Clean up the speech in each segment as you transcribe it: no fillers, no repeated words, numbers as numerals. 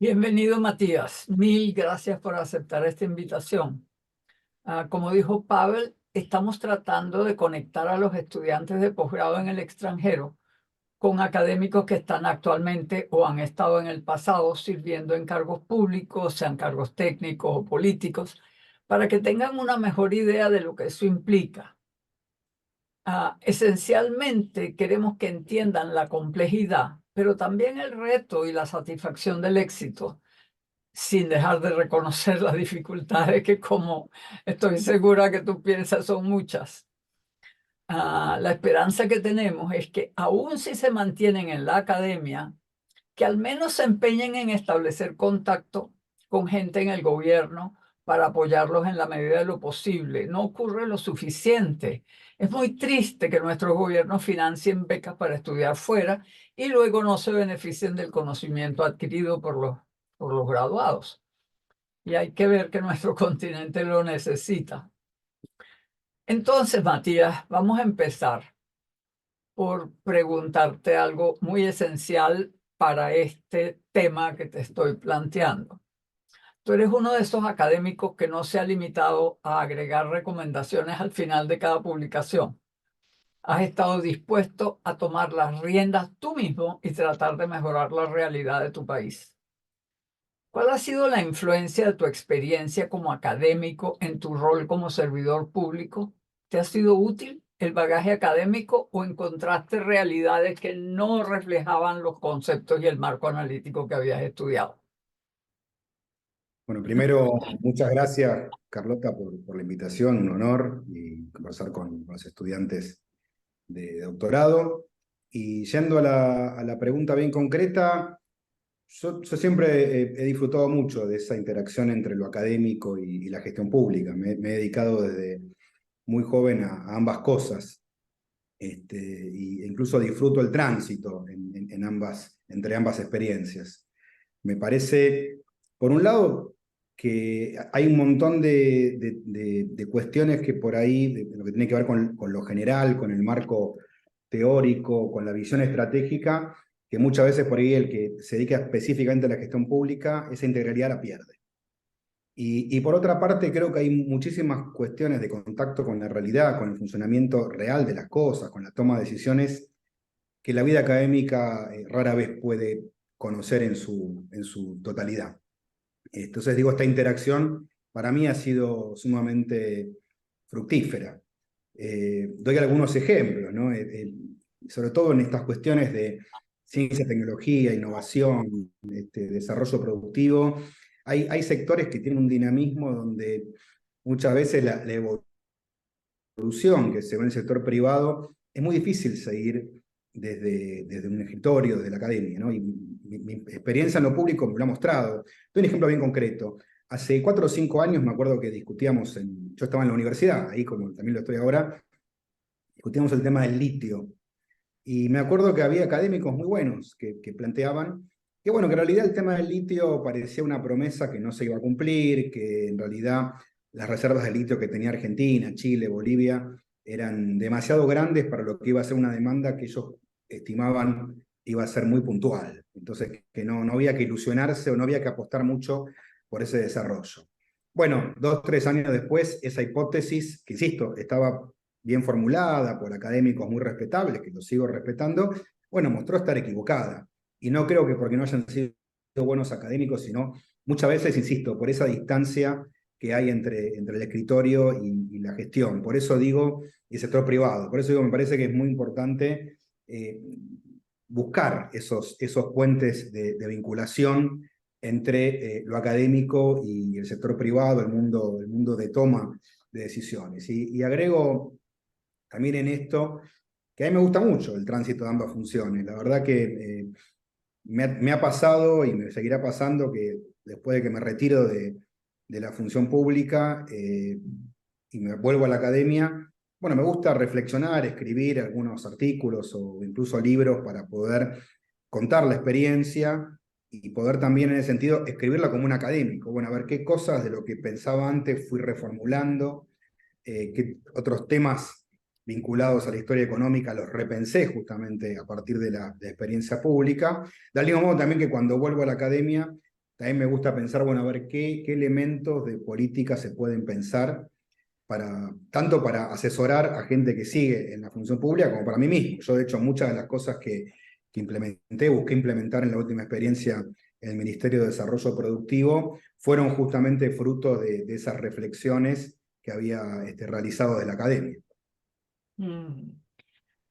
Bienvenido, Matías. Mil gracias por aceptar esta invitación. Como dijo Pavel, estamos tratando de conectar a los estudiantes de posgrado en el extranjero con académicos que están actualmente o han estado en el pasado sirviendo en cargos públicos, sean cargos técnicos o políticos, para que tengan una mejor idea de lo que eso implica. Esencialmente queremos que entiendan la complejidad, pero también el reto y la satisfacción del éxito, sin dejar de reconocer las dificultades que, como estoy segura que tú piensas, son muchas. La esperanza que tenemos es que aun si se mantienen en la academia, que al menos se empeñen en establecer contacto con gente en el gobierno para apoyarlos en la medida de lo posible. No ocurre lo suficiente. Es muy triste que nuestros gobiernos financien becas para estudiar fuera y luego no se beneficien del conocimiento adquirido por los graduados. Y hay que ver que nuestro continente lo necesita. Entonces, Matías, vamos a empezar por preguntarte algo muy esencial para este tema que te estoy planteando. Tú eres uno de esos académicos que no se ha limitado a agregar recomendaciones al final de cada publicación. Has estado dispuesto a tomar las riendas tú mismo y tratar de mejorar la realidad de tu país. ¿Cuál ha sido la influencia de tu experiencia como académico en tu rol como servidor público? ¿Te ha sido útil el bagaje académico o encontraste realidades que no reflejaban los conceptos y el marco analítico que habías estudiado? Bueno, primero, muchas gracias, Carlota, por la invitación, un honor y conversar con los estudiantes de doctorado. Y yendo a la pregunta bien concreta, yo siempre he disfrutado mucho de esa interacción entre lo académico y la gestión pública. Me he dedicado desde muy joven a ambas cosas. Y incluso disfruto el tránsito entre ambas experiencias. Me parece, por un lado, que hay un montón de cuestiones que por ahí, de lo que tiene que ver con lo general, con el marco teórico, con la visión estratégica, que muchas veces por ahí el que se dedica específicamente a la gestión pública, esa integralidad la pierde. Y por otra parte, creo que hay muchísimas cuestiones de contacto con la realidad, con el funcionamiento real de las cosas, con la toma de decisiones que la vida académica rara vez puede conocer en su totalidad. Entonces, digo, esta interacción para mí ha sido sumamente fructífera. Doy algunos ejemplos, ¿no? Sobre todo en estas cuestiones de ciencia, tecnología, innovación, desarrollo productivo. Hay sectores que tienen un dinamismo donde muchas veces la evolución que se ve en el sector privado es muy difícil seguir desde un escritorio, desde la academia, ¿no? Y mi experiencia en lo público me lo ha mostrado. Doy un ejemplo bien concreto. Hace 4 o 5 años me acuerdo que discutíamos, yo estaba en la universidad, ahí como también lo estoy ahora, discutíamos el tema del litio. Y me acuerdo que había académicos muy buenos que planteaban que, bueno, que en realidad el tema del litio parecía una promesa que no se iba a cumplir, que en realidad las reservas de litio que tenía Argentina, Chile, Bolivia, eran demasiado grandes para lo que iba a ser una demanda que ellos estimaban iba a ser muy puntual. Entonces, que no había que ilusionarse o no había que apostar mucho por ese desarrollo. Bueno, 2, 3 años después, esa hipótesis, que insisto, estaba bien formulada por académicos muy respetables, que los sigo respetando, bueno, mostró estar equivocada. Y no creo que porque no hayan sido buenos académicos, sino muchas veces, insisto, por esa distancia que hay entre el escritorio y la gestión. Por eso digo, y el sector privado, por eso digo, me parece que es muy importante buscar esos puentes de vinculación entre lo académico y el sector privado, el mundo de toma de decisiones. Y agrego también en esto, que a mí me gusta mucho el tránsito de ambas funciones. La verdad que me ha pasado y me seguirá pasando que después de que me retiro de la función pública y me vuelvo a la academia, bueno, me gusta reflexionar, escribir algunos artículos o incluso libros para poder contar la experiencia y poder también en ese sentido escribirla como un académico. Bueno, a ver qué cosas de lo que pensaba antes fui reformulando, qué otros temas vinculados a la historia económica los repensé justamente a partir de la experiencia pública. Del mismo modo también que cuando vuelvo a la academia, también me gusta pensar, bueno, a ver qué elementos de política se pueden pensar tanto para asesorar a gente que sigue en la función pública como para mí mismo. Yo, de hecho, muchas de las cosas que busqué implementar en la última experiencia en el Ministerio de Desarrollo Productivo, fueron justamente fruto de esas reflexiones que había realizado de la academia. Mm.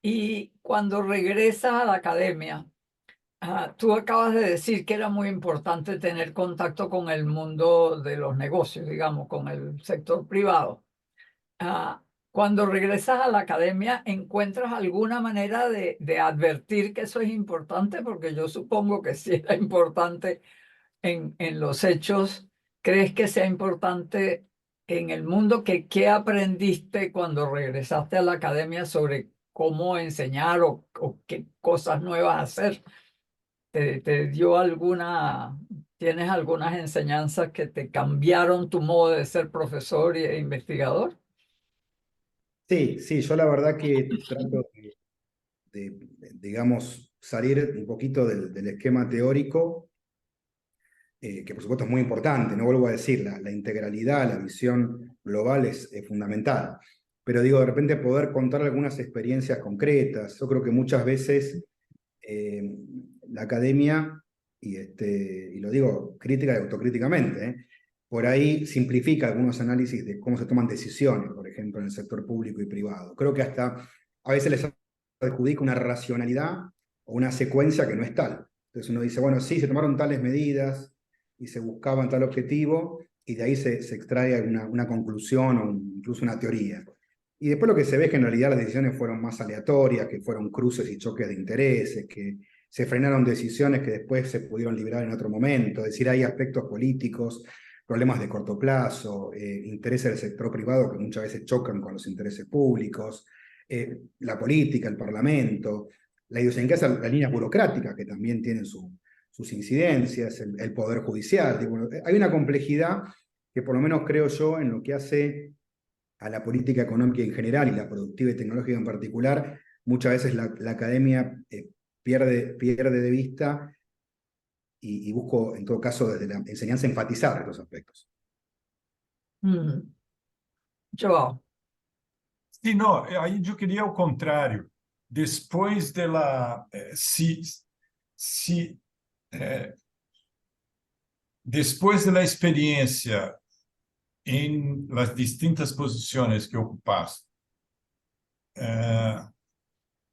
Y cuando regresas a la academia, tú acabas de decir que era muy importante tener contacto con el mundo de los negocios, digamos, con el sector privado. Ah, Cuando regresas a la academia, ¿encuentras alguna manera de advertir que eso es importante? Porque yo supongo que sí era importante en los hechos. ¿Crees que sea importante en el mundo? ¿Qué aprendiste cuando regresaste a la academia sobre cómo enseñar o qué cosas nuevas hacer? ¿Te dio tienes algunas enseñanzas que te cambiaron tu modo de ser profesor e investigador? Sí, sí, yo la verdad que trato digamos, salir un poquito del esquema teórico, que por supuesto es muy importante, no vuelvo a decir, la integralidad, la visión global es fundamental. Pero digo, de repente poder contar algunas experiencias concretas. Yo creo que muchas veces eh, la academia, y lo digo crítica y autocríticamente, por ahí simplifica algunos análisis de cómo se toman decisiones, por ejemplo, en el sector público y privado. Creo que hasta a veces les adjudica una racionalidad o una secuencia que no es tal. Entonces uno dice, bueno, sí, se tomaron tales medidas y se buscaban tal objetivo, y de ahí se extrae una conclusión o incluso una teoría. Y después lo que se ve es que en realidad las decisiones fueron más aleatorias, que fueron cruces y choques de intereses, que se frenaron decisiones que después se pudieron liberar en otro momento. Es decir, hay aspectos políticos, problemas de corto plazo, intereses del sector privado que muchas veces chocan con los intereses públicos, la política, el parlamento, la idiosincrasia, las líneas burocráticas que también tienen sus incidencias, el poder judicial. Digo, hay una complejidad que por lo menos creo yo en lo que hace a la política económica en general y la productiva y tecnológica en particular, muchas veces la academia pierde de vista, y busco en todo caso desde la enseñanza enfatizar estos aspectos. Mm. Joao. Sim, não, aí eu queria o contrário. Depois dela, se depois da experiência em las distintas posições que ocupaste,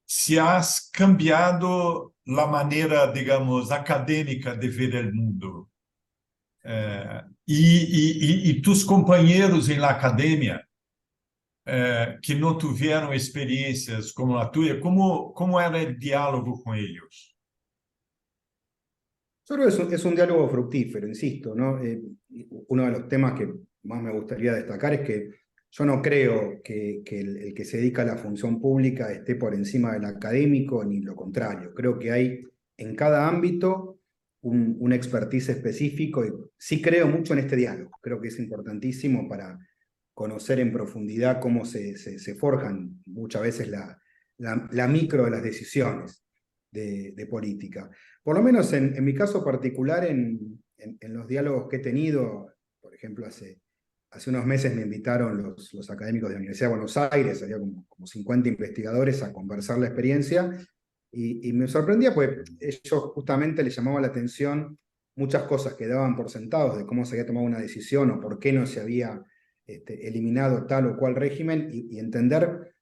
se has cambiado a maneira, digamos, acadêmica de ver o mundo, e tus companheiros em la academia que não tiveram experiências como a tua, como era o diálogo com eles? Yo creo que es un diálogo fructífero, insisto, ¿no? Uno de los temas que más me gustaría destacar es que yo no creo que el que se dedica a la función pública esté por encima del académico, ni lo contrario. Creo que hay en cada ámbito un expertise específico, y sí creo mucho en este diálogo. Creo que es importantísimo para conocer en profundidad cómo se forjan muchas veces la micro de las decisiones de política. Por lo menos en mi caso particular, en los diálogos que he tenido, por ejemplo, hace unos meses me invitaron los académicos de la Universidad de Buenos Aires, había como 50 investigadores a conversar la experiencia, y me sorprendía, pues ellos justamente les llamaba la atención muchas cosas que daban por sentados de cómo se había tomado una decisión o por qué no se había eliminado tal o cual régimen, y entender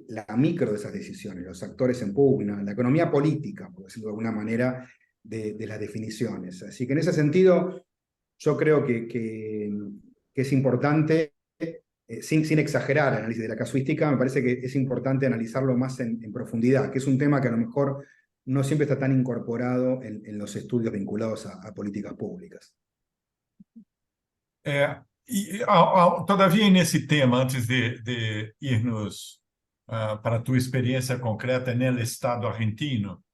la micro de esas decisiones, los actores en pugna, la economía política, por decirlo de alguna manera, de las definiciones. Así que en ese sentido, yo creo que es importante, sin exagerar el análisis de la casuística, me parece que es importante analizarlo más en profundidad, que es un tema que a lo mejor no siempre está tan incorporado en los estudios vinculados a políticas públicas. Todavia, nesse tema, antes de irmos para a tua experiência concreta no Estado argentino,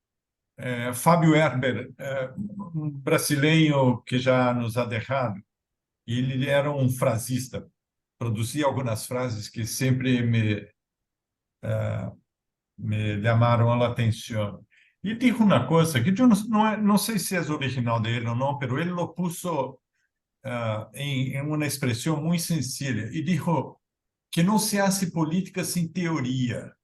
Fábio Herber, um brasileiro que já nos ha deixado, ele era um frasista, produzia algumas frases que sempre me chamaram a atenção. Y dijo una cosa que yo no sé si es original de él o no, pero él lo puso en una expresión muy sencilla y dijo que no se hace política sin teoría.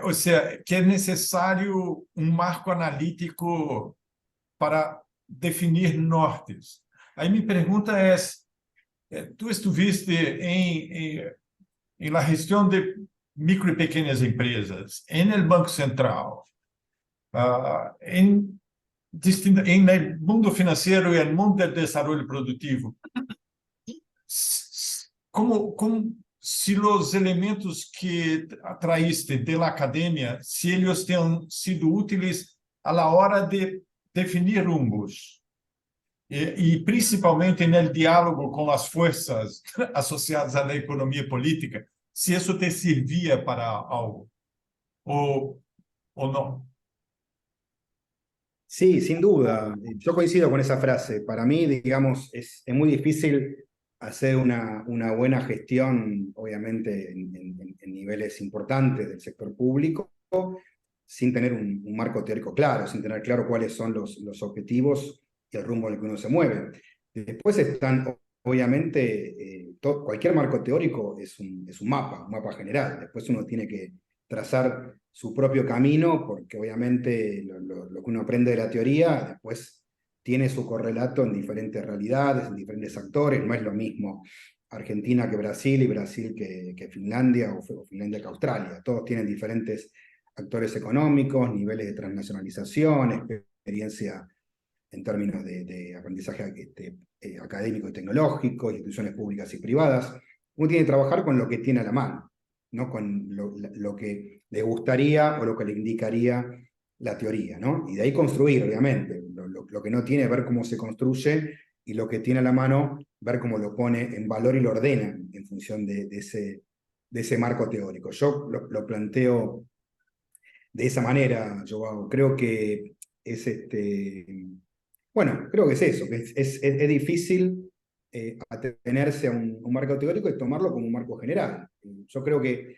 O sea, que es necesario un marco analítico para definir nortes. Aí mi pregunta es, tú estuviste en la gestión de micro y pequeñas empresas, en el Banco Central, en el mundo financiero y el mundo del desarrollo productivo. Como se os elementos que atraíste da academia, se eles têm sido úteis a la hora de definir rumbos, e principalmente no diálogo com as forças associadas à economia política, se isso te servia para algo, ou não. Sí, sin duda. Yo coincido con esa frase. Para mí, digamos, es muy difícil hacer una buena gestión, obviamente, en niveles importantes del sector público, sin tener un marco teórico claro, sin tener claro cuáles son los objetivos y el rumbo en el que uno se mueve. Después están, obviamente, cualquier marco teórico es un mapa general. Después uno tiene que trazar su propio camino, porque obviamente lo que uno aprende de la teoría después tiene su correlato en diferentes realidades, en diferentes actores. No es lo mismo Argentina que Brasil y Brasil que Finlandia o Finlandia que Australia. Todos tienen diferentes actores económicos, niveles de transnacionalización, experiencia en términos de aprendizaje académico y tecnológico, instituciones públicas y privadas. Uno tiene que trabajar con lo que tiene a la mano, no con lo que le gustaría o lo que le indicaría la teoría, ¿no? Y de ahí construir, obviamente. Lo que no tiene, ver cómo se construye, y lo que tiene a la mano, ver cómo lo pone en valor y lo ordena en función de ese marco teórico. Yo lo planteo de esa manera, Joao. Creo que es bueno, creo que es eso, que es difícil atenerse a un marco teórico y tomarlo como un marco general. Yo creo que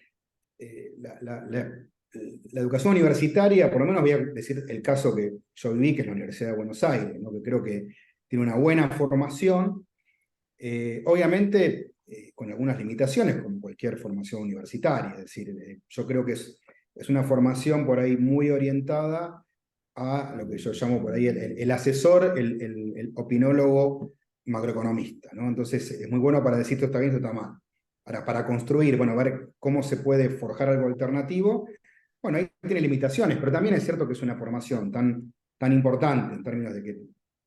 la educación universitaria, por lo menos voy a decir el caso que yo viví, que es la Universidad de Buenos Aires, ¿no? Que creo que tiene una buena formación, obviamente con algunas limitaciones, como cualquier formación universitaria. Es decir, yo creo que es una formación por ahí muy orientada a lo que yo llamo por ahí el asesor, el opinólogo macroeconomista, ¿no? Entonces es muy bueno para decir esto está bien, esto está mal. Ahora, para construir, bueno, ver cómo se puede forjar algo alternativo, bueno, ahí tiene limitaciones, pero también es cierto que es una formación tan importante en términos de que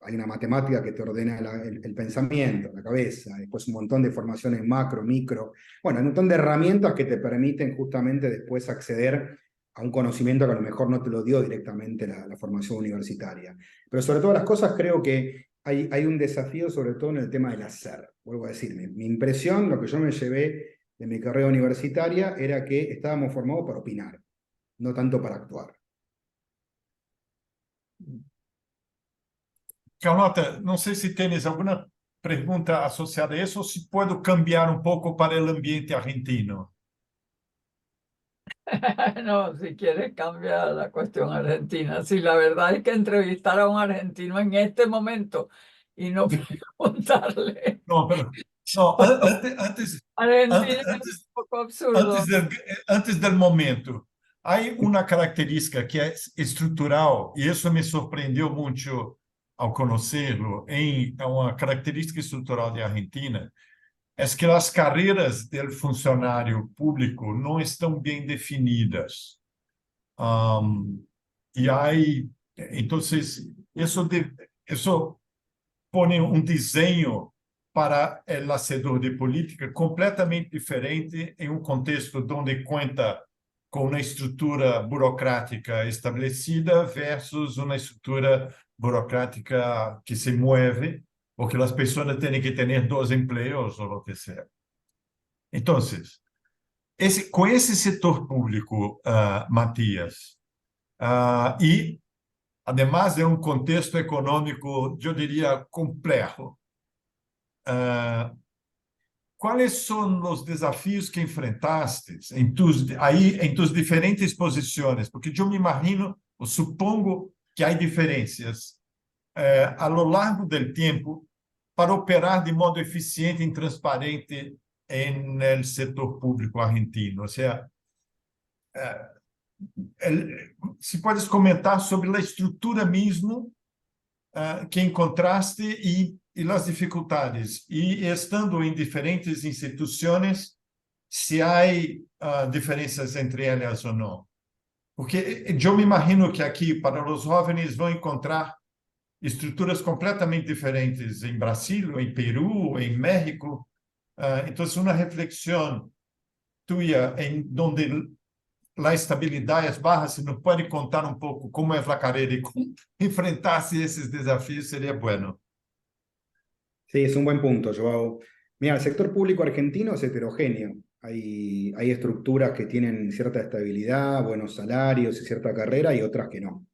hay una matemática que te ordena el pensamiento, la cabeza, después un montón de formaciones macro, micro, bueno, hay un montón de herramientas que te permiten justamente después acceder a un conocimiento que a lo mejor no te lo dio directamente la formación universitaria. Pero sobre todas las cosas creo que hay un desafío, sobre todo en el tema del hacer. Vuelvo a decir, mi impresión, lo que yo me llevé de mi carrera universitaria, era que estábamos formados para opinar, no tanto para actuar. Carlota, não sei se tens alguma pergunta associada a isso ou se puedo cambiar um pouco para o ambiente argentino. No, si quieres cambia la cuestión argentina. Sí, la verdad es que entrevistar a un argentino en este momento y no preguntarle. Não, não, Argentina es un poco absurdo. antes do momento, há uma característica que é estrutural, e isso me surpreendeu muito ao conhecê-lo, uma característica estrutural da Argentina, é que as carreiras do funcionário público não estão bem definidas. E aí, então, isso põe um desenho para o hacedor de política completamente diferente em um contexto onde conta com uma estrutura burocrática estabelecida versus uma estrutura burocrática que se move, porque as pessoas têm que ter 2 empregos ou o que seja. Então, com esse setor público, Matias, e, además de um contexto econômico, eu diria, complexo, ¿cuáles son los desafíos que enfrentaste en tus diferentes posiciones? Porque yo me imagino, o supongo que hay diferencias a lo largo del tiempo para operar de modo eficiente y transparente en el sector público argentino. O sea, si puedes comentar sobre la estructura mismo que encontraste y las dificultades. Y estando en diferentes instituciones, si hay diferencias entre ellas o no. Porque yo me imagino que aquí, para los jóvenes, van a encontrar estruturas completamente diferentes en Brasil, en Perú, en México. Entonces, una reflexión tuya en donde la estabilidad es baja, si nos puede contar un poco cómo es la carrera y cómo enfrentarse esos desafíos, sería bueno. Sí, es un buen punto, Joao. Mira, el sector público argentino es heterogéneo. Hay estructuras que tienen cierta estabilidad, buenos salarios y cierta carrera y otras que no.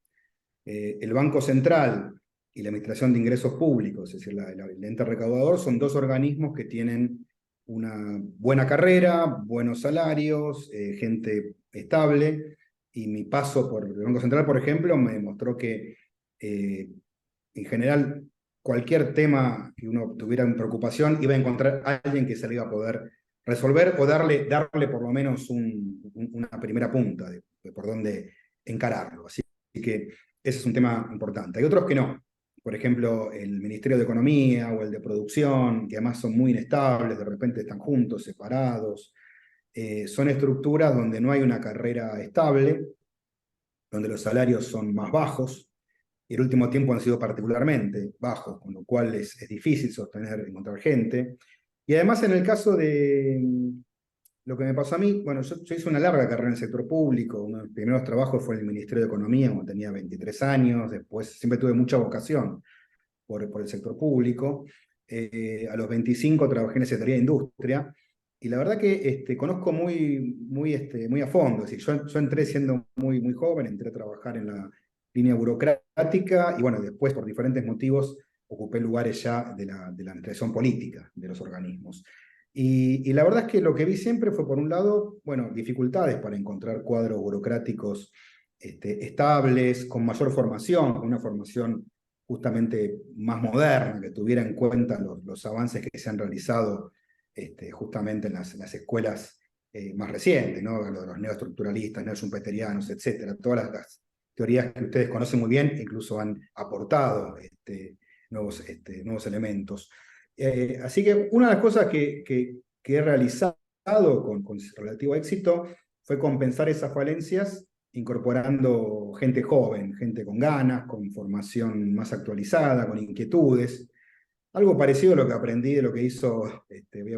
El Banco Central y la Administración de Ingresos Públicos, es decir, el ente recaudador, son dos organismos que tienen una buena carrera, buenos salarios, gente estable, y mi paso por el Banco Central, por ejemplo, me demostró que en general cualquier tema que uno tuviera en preocupación iba a encontrar a alguien que se le iba a poder resolver o darle por lo menos una primera punta de por dónde encararlo. Así que ese es un tema importante. Hay otros que no. Por ejemplo, el Ministerio de Economía o el de Producción, que además son muy inestables, de repente están juntos, separados. Son estructuras donde no hay una carrera estable, donde los salarios son más bajos, y el último tiempo han sido particularmente bajos, con lo cual es difícil encontrar gente. Y además en el caso de lo que me pasó a mí, bueno, yo hice una larga carrera en el sector público. Uno de los primeros trabajos fue en el Ministerio de Economía cuando tenía 23 años, después siempre tuve mucha vocación por el sector público. A los 25 trabajé en la Secretaría de Industria, y la verdad que conozco muy a fondo. Es decir, yo entré siendo muy joven, entré a trabajar en la línea burocrática, y bueno, después por diferentes motivos ocupé lugares ya de la administración política de los organismos. Y la verdad es que lo que vi siempre fue, por un lado, bueno, dificultades para encontrar cuadros burocráticos estables, con mayor formación, con una formación justamente más moderna, que tuviera en cuenta los avances que se han realizado justamente en las escuelas más recientes, ¿no? Lo de los neoestructuralistas, neoschumpeterianos, etcétera, todas las teorías que ustedes conocen muy bien, incluso han aportado nuevos elementos. Así que una de las cosas que he realizado con relativo éxito fue compensar esas falencias incorporando gente joven, gente con ganas, con formación más actualizada, con inquietudes. Algo parecido a lo que aprendí de lo que hizo,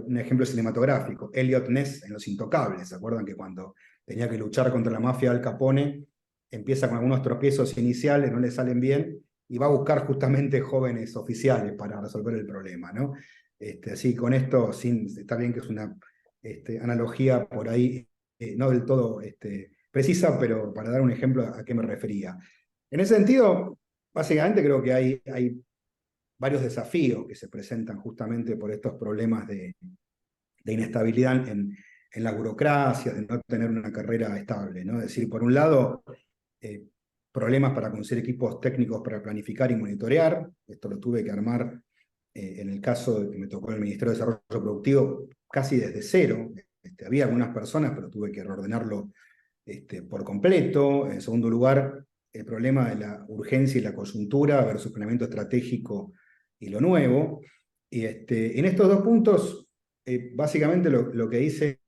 un ejemplo cinematográfico, Elliot Ness en Los Intocables. ¿Se acuerdan que cuando tenía que luchar contra la mafia de Al Capone, empieza con algunos tropiezos iniciales, no le salen bien, y va a buscar justamente jóvenes oficiales para resolver el problema, ¿no? Así, con esto, está bien que es una analogía por ahí, no del todo precisa, pero para dar un ejemplo a qué me refería. En ese sentido, básicamente creo que hay varios desafíos que se presentan justamente por estos problemas de inestabilidad en la burocracia, de no tener una carrera estable, ¿no? Es decir, por un lado, problemas para conseguir equipos técnicos para planificar y monitorear. Esto lo tuve que armar en el caso de que me tocó en el Ministerio de Desarrollo Productivo casi desde cero. Había algunas personas, pero tuve que reordenarlo por completo. En segundo lugar, el problema de la urgencia y la coyuntura versus planeamiento estratégico y lo nuevo. Y en estos dos puntos, básicamente lo que hice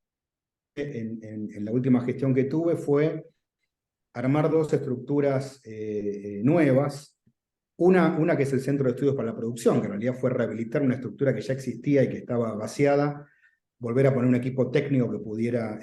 en la última gestión que tuve fue armar dos estructuras nuevas. Una que es el Centro de Estudios para la Producción, que en realidad fue rehabilitar una estructura que ya existía y que estaba vaciada, volver a poner un equipo técnico que pudiera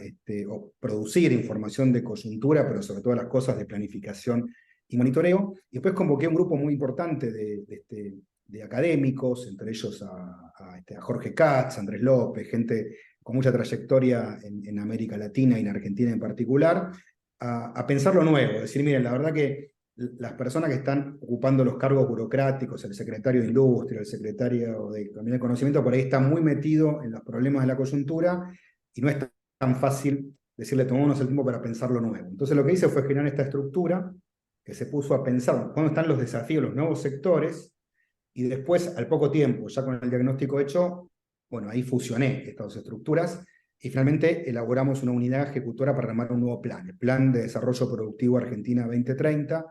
producir información de coyuntura, pero sobre todo las cosas de planificación y monitoreo. Y después convoqué un grupo muy importante de académicos, entre ellos a Jorge Katz, Andrés López, gente con mucha trayectoria en América Latina y en Argentina en particular, a pensar lo nuevo. Es decir, miren, la verdad que las personas que están ocupando los cargos burocráticos, el secretario de Industria, el secretario de Economía y Conocimiento, por ahí está muy metido en los problemas de la coyuntura y no es tan fácil decirle, tomémonos el tiempo para pensar lo nuevo. Entonces lo que hice fue generar esta estructura que se puso a pensar dónde están los desafíos, los nuevos sectores, y después, al poco tiempo, ya con el diagnóstico hecho, bueno, ahí fusioné estas dos estructuras y finalmente elaboramos una unidad ejecutora para armar un nuevo plan, el Plan de Desarrollo Productivo Argentina 2030,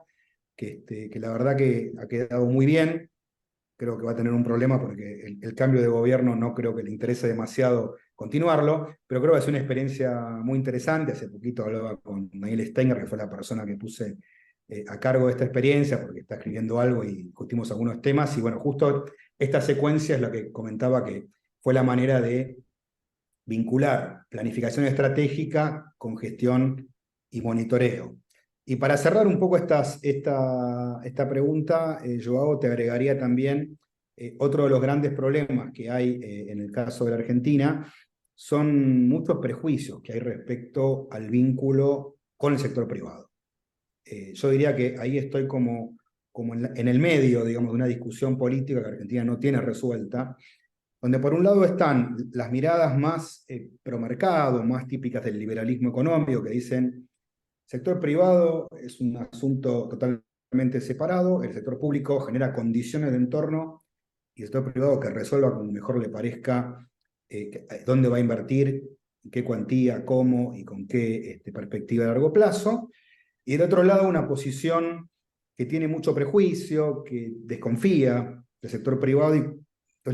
que la verdad que ha quedado muy bien. Creo que va a tener un problema porque el cambio de gobierno no creo que le interese demasiado continuarlo, pero creo que es una experiencia muy interesante. Hace poquito hablaba con Daniel Stenger, que fue la persona que puse a cargo de esta experiencia, porque está escribiendo algo y discutimos algunos temas, y bueno, justo esta secuencia es la que comentaba que fue la manera de vincular planificación estratégica con gestión y monitoreo. Y para cerrar un poco esta pregunta, Joao, te agregaría también otro de los grandes problemas que hay en el caso de la Argentina, son muchos prejuicios que hay respecto al vínculo con el sector privado. Yo diría que ahí estoy como en el medio, digamos, de una discusión política que Argentina no tiene resuelta, donde por un lado están las miradas más pro mercado, más típicas del liberalismo económico, que dicen sector privado es un asunto totalmente separado, el sector público genera condiciones de entorno y el sector privado que resuelva como mejor le parezca dónde va a invertir, qué cuantía, cómo y con qué perspectiva de largo plazo. Y del otro lado una posición que tiene mucho prejuicio, que desconfía del sector privado y entonces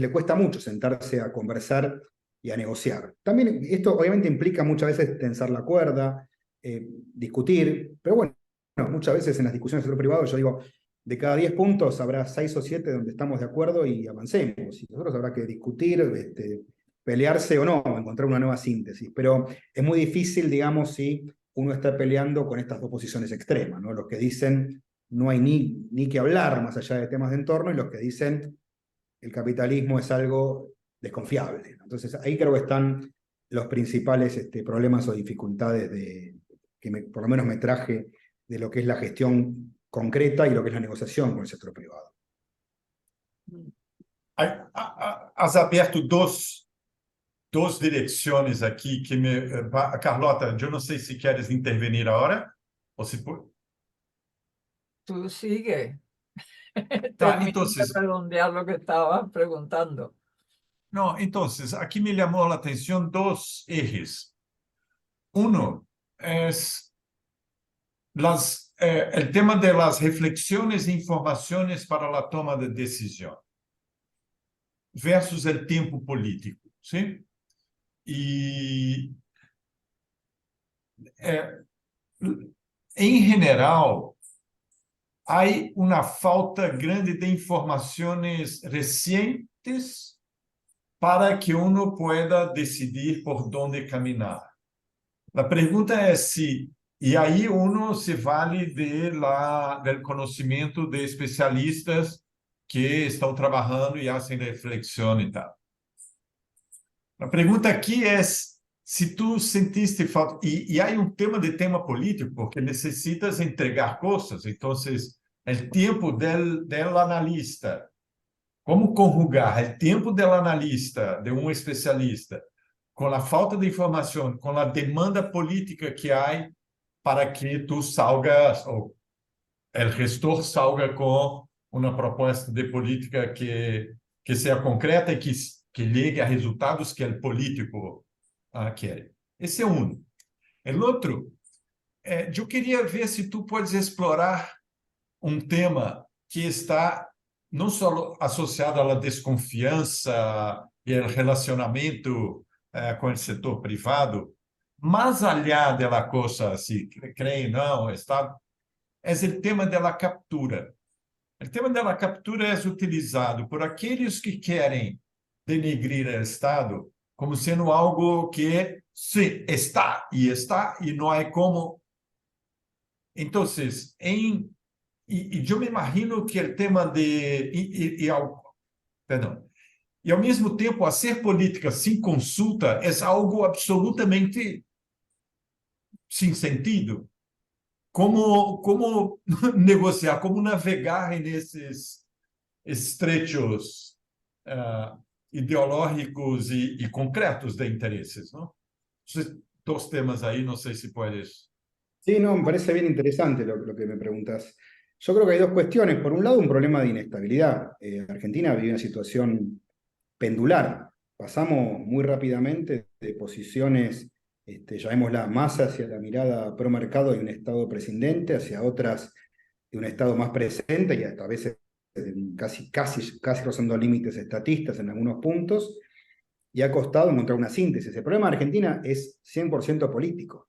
le cuesta mucho sentarse a conversar y a negociar. También esto obviamente implica muchas veces tensar la cuerda, discutir, pero bueno, muchas veces en las discusiones del sector privado yo digo, de cada 10 puntos habrá 6 o 7 donde estamos de acuerdo y avancemos, y nosotros habrá que discutir, pelearse o no, encontrar una nueva síntesis, pero es muy difícil, digamos, si uno está peleando con estas dos posiciones extremas, ¿no? Los que dicen no hay ni que hablar más allá de temas de entorno y los que dicen el capitalismo es algo desconfiable. Entonces ahí creo que están los principales problemas o dificultades por lo menos me traje de lo que es la gestión concreta y lo que es la negociación con el sector privado. Has aberto dos direções aqui que Carlota, eu não sei se queres intervenir agora ou se... Tú sigue. Tá, Termina então, de redondear lo que estaba preguntando. não, então, aqui me chamou a atenção dois ejes. Uno es el tema de las reflexiones e informaciones para la toma de decisión versus el tiempo político, ¿sí? Y en general hay una falta grande de informaciones recientes para que uno pueda decidir por dónde caminar. La pregunta es si, y ahí uno se vale del conocimiento de especialistas que estão trabajando y hacen reflexión y tal. La pregunta aquí es si tú sentiste falta, y hay un tema político, porque necesitas entregar cosas, entonces el tiempo del analista, ¿cómo conjugar el tiempo del analista, de un especialista, com a falta de informação, com a demanda política que há para que tu salgas, ou o gestor salga com uma proposta de política que seja concreta e que llegue a resultados que o político quer. Esse é um. O outro, eu queria ver se tu podes explorar um tema que está não só associado à desconfiança e ao relacionamento com o setor privado, mais allá de la cosa, si creen não, está, é o tema da captura. O tema da captura é utilizado por aqueles que querem denegrir o Estado como sendo algo que sim, está e não há como. Então, eu me imagino que o tema perdão. E, ao mesmo tempo, fazer política sem consulta é algo absolutamente sem sentido. como negociar, como navegar nesses estrechos ideológicos e concretos de intereses, ¿no? Entonces, dos temas ahí, no sé si puedes. Sí, no, me parece bien interesante lo que me preguntas. Yo creo que hay dos cuestiones. Por un lado, un problema de inestabilidad. Argentina vive una situación pendular. Pasamos muy rápidamente de posiciones, llamémosla, más hacia la mirada pro mercado de un Estado prescindente, hacia otras de un Estado más presente y hasta a veces casi rozando límites estatistas en algunos puntos, y ha costado encontrar una síntesis. El problema de Argentina es 100% político.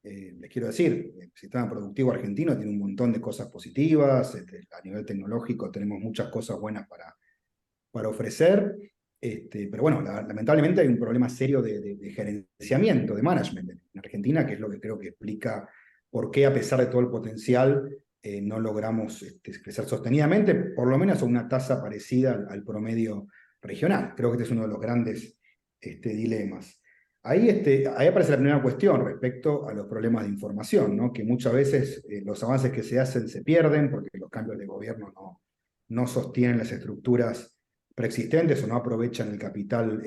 Les quiero decir, el sistema productivo argentino tiene un montón de cosas positivas, a nivel tecnológico tenemos muchas cosas buenas para ofrecer, pero bueno, lamentablemente hay un problema serio de gerenciamiento, de management en Argentina, que es lo que creo que explica por qué, a pesar de todo el potencial, no logramos crecer sostenidamente, por lo menos a una tasa parecida al promedio regional. Creo que este es uno de los grandes dilemas. Ahí aparece la primera cuestión respecto a los problemas de información, ¿no? Que muchas veces los avances que se hacen se pierden porque los cambios de gobierno no sostienen las estructuras preexistentes o no aprovechan el capital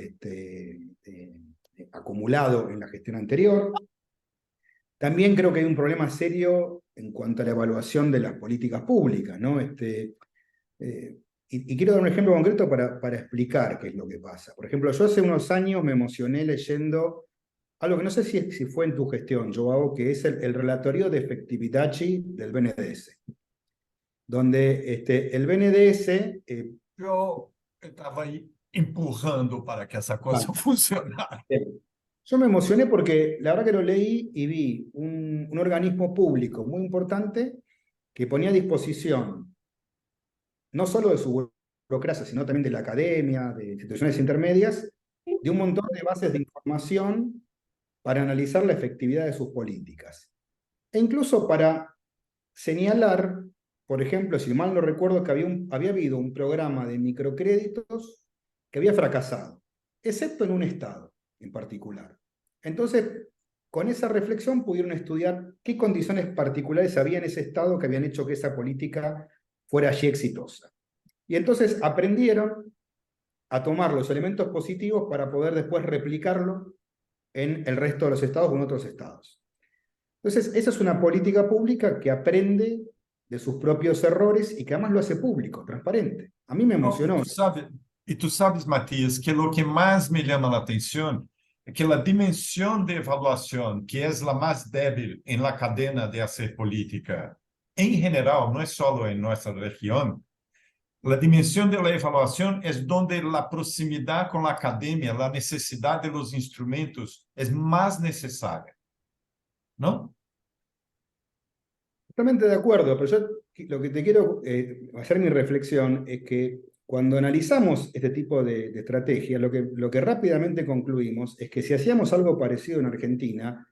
acumulado en la gestión anterior. También creo que hay un problema serio en cuanto a la evaluación de las políticas públicas, ¿no? Y quiero dar un ejemplo concreto para explicar qué es lo que pasa. Por ejemplo, yo hace unos años me emocioné leyendo algo que no sé si fue en tu gestión, Joao, que es el relatorio de efectividad del BNDES, donde el BNDES... Yo estaba ahí empurrando para que esa cosa funcionara. Yo me emocioné porque la verdad que lo leí y vi un organismo público muy importante que ponía a disposición no solo de su burocracia, sino también de la academia, de instituciones intermedias, de un montón de bases de información para analizar la efectividad de sus políticas. E incluso para señalar, por ejemplo, si mal no recuerdo, que había habido un programa de microcréditos que había fracasado, excepto en un estado en particular. Entonces, con esa reflexión pudieron estudiar qué condiciones particulares había en ese estado que habían hecho que esa política fuera allí exitosa. Y entonces aprendieron a tomar los elementos positivos para poder después replicarlo en el resto de los estados o en otros estados. Entonces, esa es una política pública que aprende de sus propios errores y que además lo hace público, transparente. A mí me emocionó. E tu sabes, Matias, que lo que más me llama la atención es que la dimensión de evaluación, que es la más débil en la cadena de hacer política, en general, no es solo en nuestra región, la dimensión de la evaluación es donde la proximidad con la academia, la necesidad de los instrumentos es más necesaria, ¿no? Totalmente de acuerdo, pero yo lo que te quiero hacer mi reflexión es que cuando analizamos este tipo de estrategia, lo que rápidamente concluimos es que si hacíamos algo parecido en Argentina,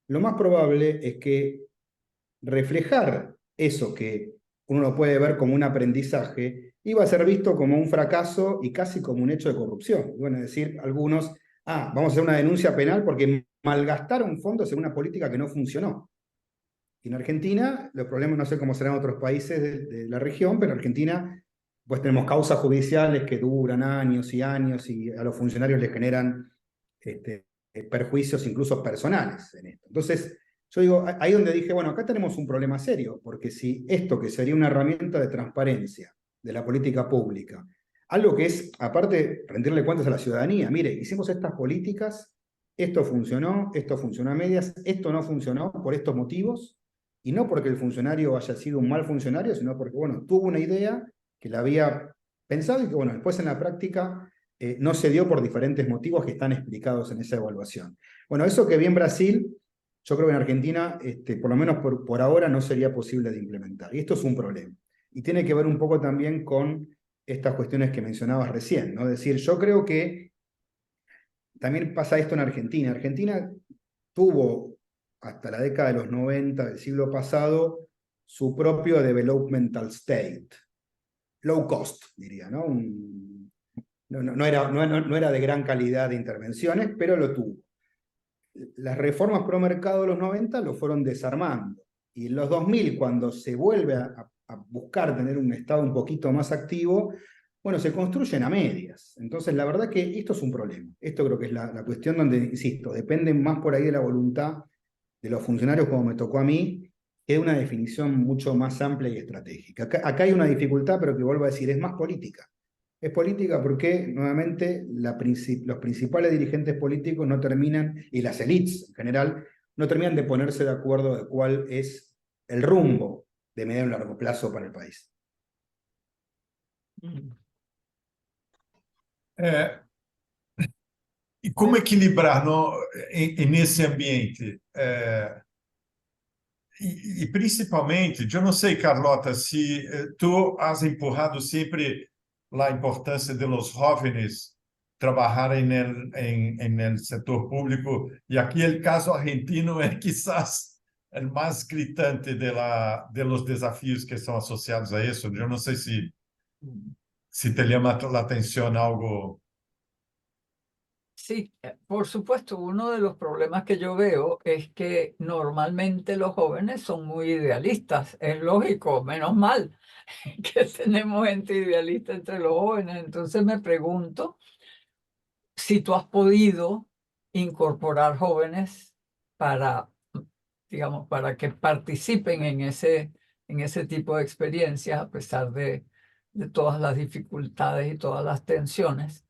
lo más probable es que reflejar eso que uno lo puede ver como un aprendizaje, iba a ser visto como un fracaso y casi como un hecho de corrupción. Bueno, es decir, algunos, vamos a hacer una denuncia penal porque malgastaron fondos en una política que no funcionó. Y en Argentina, los problemas no sé cómo serán en otros países de la región, pero en Argentina pues tenemos causas judiciales que duran años y años y a los funcionarios les generan perjuicios incluso personales en esto. Entonces, yo digo, ahí donde dije, bueno, acá tenemos un problema serio, porque si esto que sería una herramienta de transparencia de la política pública, algo que es, aparte, rendirle cuentas a la ciudadanía, mire, hicimos estas políticas, esto funcionó a medias, esto no funcionó por estos motivos, y no porque el funcionario haya sido un mal funcionario, sino porque, bueno, tuvo una idea que la había pensado y que, bueno, después en la práctica no se dio por diferentes motivos que están explicados en esa evaluación. Bueno, eso que vi en Brasil, yo creo que en Argentina, por lo menos por ahora, no sería posible de implementar. Y esto es un problema. Y tiene que ver un poco también con estas cuestiones que mencionabas recién, ¿no? Es decir, yo creo que también pasa esto en Argentina. Argentina tuvo, hasta la década de los 90 del siglo pasado, su propio developmental state. Low cost, diría, ¿no? No era de gran calidad de intervenciones, pero lo tuvo. Las reformas pro mercado de los 90 lo fueron desarmando Y en los 2000, cuando se vuelve a buscar tener un Estado un poquito más activo, bueno, se construyen a medias. Entonces, la verdad que esto es un problema. Esto creo que es la cuestión donde, insisto, dependen más por ahí de la voluntad de los funcionarios, como me tocó a mí, que de una definición mucho más amplia y estratégica. Acá hay una dificultad, pero que vuelvo a decir, es más política. Es política porque, nuevamente, los principales dirigentes políticos no terminan, y las élites en general, no terminan de ponerse de acuerdo de cuál es el rumbo de medio y largo plazo para el país. E como equilibrar nesse ambiente? E principalmente, eu não sei, Carlota, se tu has empurrado sempre a importância de los jóvenes trabalharem en el sector público, e aqui o caso argentino é quizás o mais gritante de los desafios que são associados a isso. Eu não sei se te llama a atenção algo. Sí, por supuesto, uno de los problemas que yo veo es que normalmente los jóvenes son muy idealistas. Es lógico, menos mal que tenemos gente idealista entre los jóvenes. Entonces me pregunto si tú has podido incorporar jóvenes para, digamos, para que participen en ese tipo de experiencias, a pesar de todas las dificultades y todas las tensiones.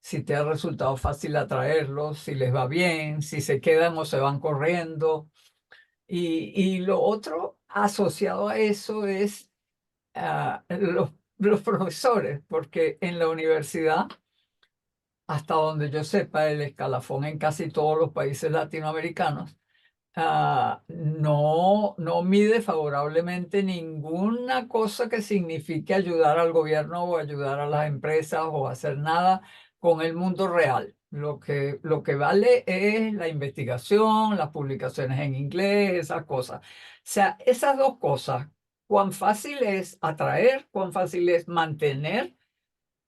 Si te ha resultado fácil atraerlos, si les va bien, si se quedan o se van corriendo. Y lo otro asociado a eso es los profesores, porque en la universidad, hasta donde yo sepa, el escalafón en casi todos los países latinoamericanos no mide favorablemente ninguna cosa que signifique ayudar al gobierno o ayudar a las empresas o hacer nada con el mundo real. Lo que vale es la investigación, las publicaciones en inglés, esas cosas. O sea, esas dos cosas, cuán fácil es atraer, cuán fácil es mantener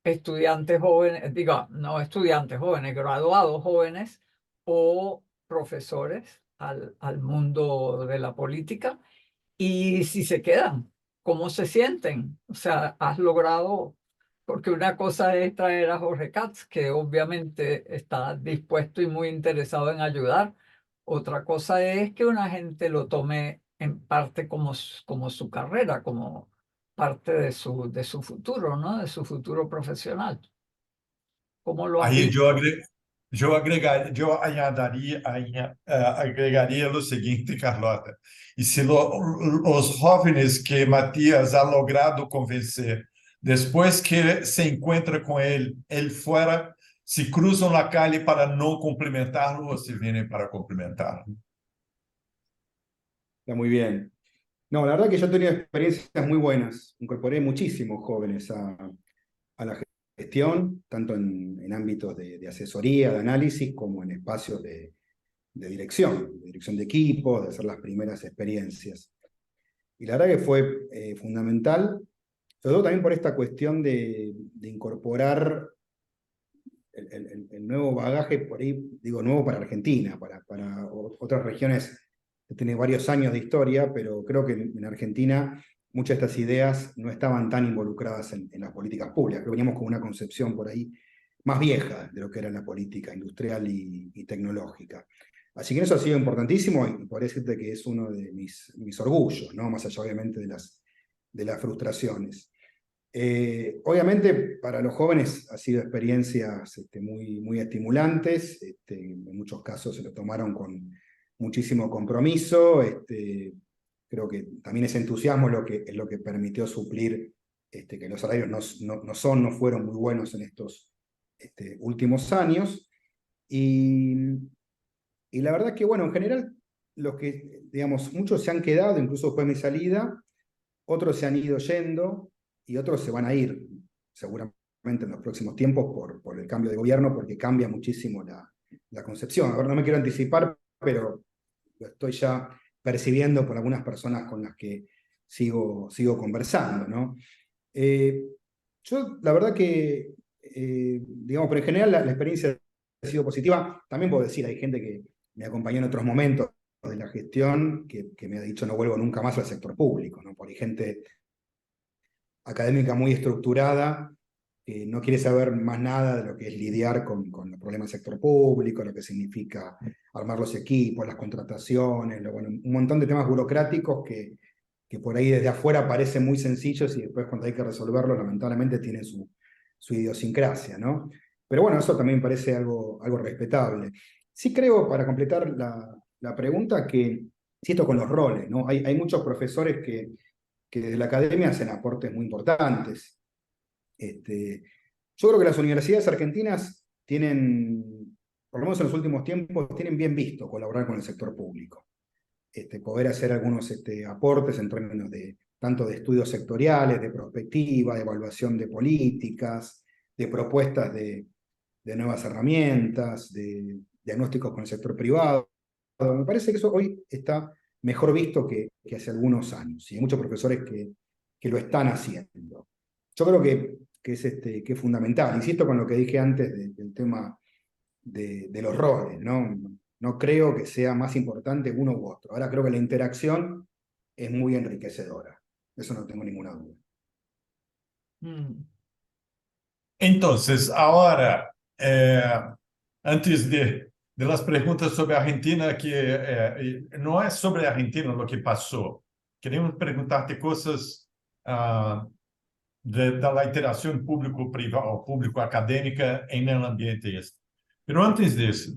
estudiantes jóvenes, digo, no estudiantes jóvenes, graduados jóvenes o profesores al mundo de la política, y si se quedan, ¿cómo se sienten? O sea, has logrado, porque una cosa es traer a Jorge Katz, que obviamente está dispuesto y muy interesado en ayudar. Otra cosa es que una gente lo tome en parte como su carrera, como parte de su futuro, ¿no? De su futuro profesional. ¿Cómo lo has Aí visto? agregaria o seguinte, Carlota, e se os jovens que Matias ha logrado convencer, depois que se encontra com ele fora, se cruzam na calle para não cumprimentá-lo ou se vêm para cumprimentá-lo. Está muy bien. No, la verdad que yo he tenido experiencias muy buenas. Incorporé muchísimos jóvenes a la gestión, tanto en ámbitos de asesoría, de análisis, como en espacios de dirección de equipos, de hacer las primeras experiencias. Y la verdad que fue fundamental, sobre todo también por esta cuestión de incorporar el nuevo bagaje, por ahí digo nuevo para Argentina, para otras regiones que tienen varios años de historia, pero creo que en Argentina muchas de estas ideas no estaban tan involucradas en las políticas públicas, que veníamos con una concepción por ahí más vieja de lo que era la política industrial y tecnológica. Así que eso ha sido importantísimo y podría decirte que es uno de mis orgullos, ¿no? Más allá obviamente de las frustraciones. Obviamente para los jóvenes ha sido experiencias muy estimulantes, en muchos casos se lo tomaron con muchísimo compromiso, creo que también ese entusiasmo es lo que permitió suplir que los salarios no fueron muy buenos en estos últimos años, y la verdad que bueno, en general los que, digamos, muchos se han quedado, incluso después de mi salida, otros se han ido yendo, y otros se van a ir, seguramente en los próximos tiempos, por el cambio de gobierno, porque cambia muchísimo la concepción. A ver, no me quiero anticipar, pero lo estoy ya percibiendo por algunas personas con las que sigo conversando, ¿no? Yo, la verdad que, digamos, pero en general la experiencia ha sido positiva. También puedo decir, hay gente que me acompañó en otros momentos de la la gestión que me ha dicho no vuelvo nunca más al sector público, ¿no? Por ahí gente académica muy estructurada, no quiere saber más nada de lo que es lidiar con los problemas del sector público, lo que significa armar los equipos, las contrataciones, bueno, un montón de temas burocráticos que por ahí desde afuera parecen muy sencillos y después cuando hay que resolverlos lamentablemente tienen su idiosincrasia, ¿no? Pero bueno, eso también parece algo respetable. Sí creo, para completar la pregunta, que sí, esto con los roles, ¿no? Hay muchos profesores que desde la academia hacen aportes muy importantes. Yo creo que las universidades argentinas tienen, por lo menos en los últimos tiempos, tienen bien visto colaborar con el sector público. Poder hacer algunos aportes en términos tanto de estudios sectoriales, de prospectiva, de evaluación de políticas, de propuestas de nuevas herramientas, de diagnósticos con el sector privado. Me parece que eso hoy está mejor visto que hace algunos años, y hay muchos profesores que lo están haciendo. Yo creo que es fundamental. Insisto con lo que dije antes del tema de los roles, ¿no? No creo que sea más importante uno u otro. Ahora creo que la interacción es muy enriquecedora. Eso no tengo ninguna duda. Entonces, ahora, antes de las preguntas sobre Argentina, que no es sobre Argentina lo que pasó, queremos preguntarte cosas de la interacción público-privada o público-académica en el ambiente este. Pero antes de eso,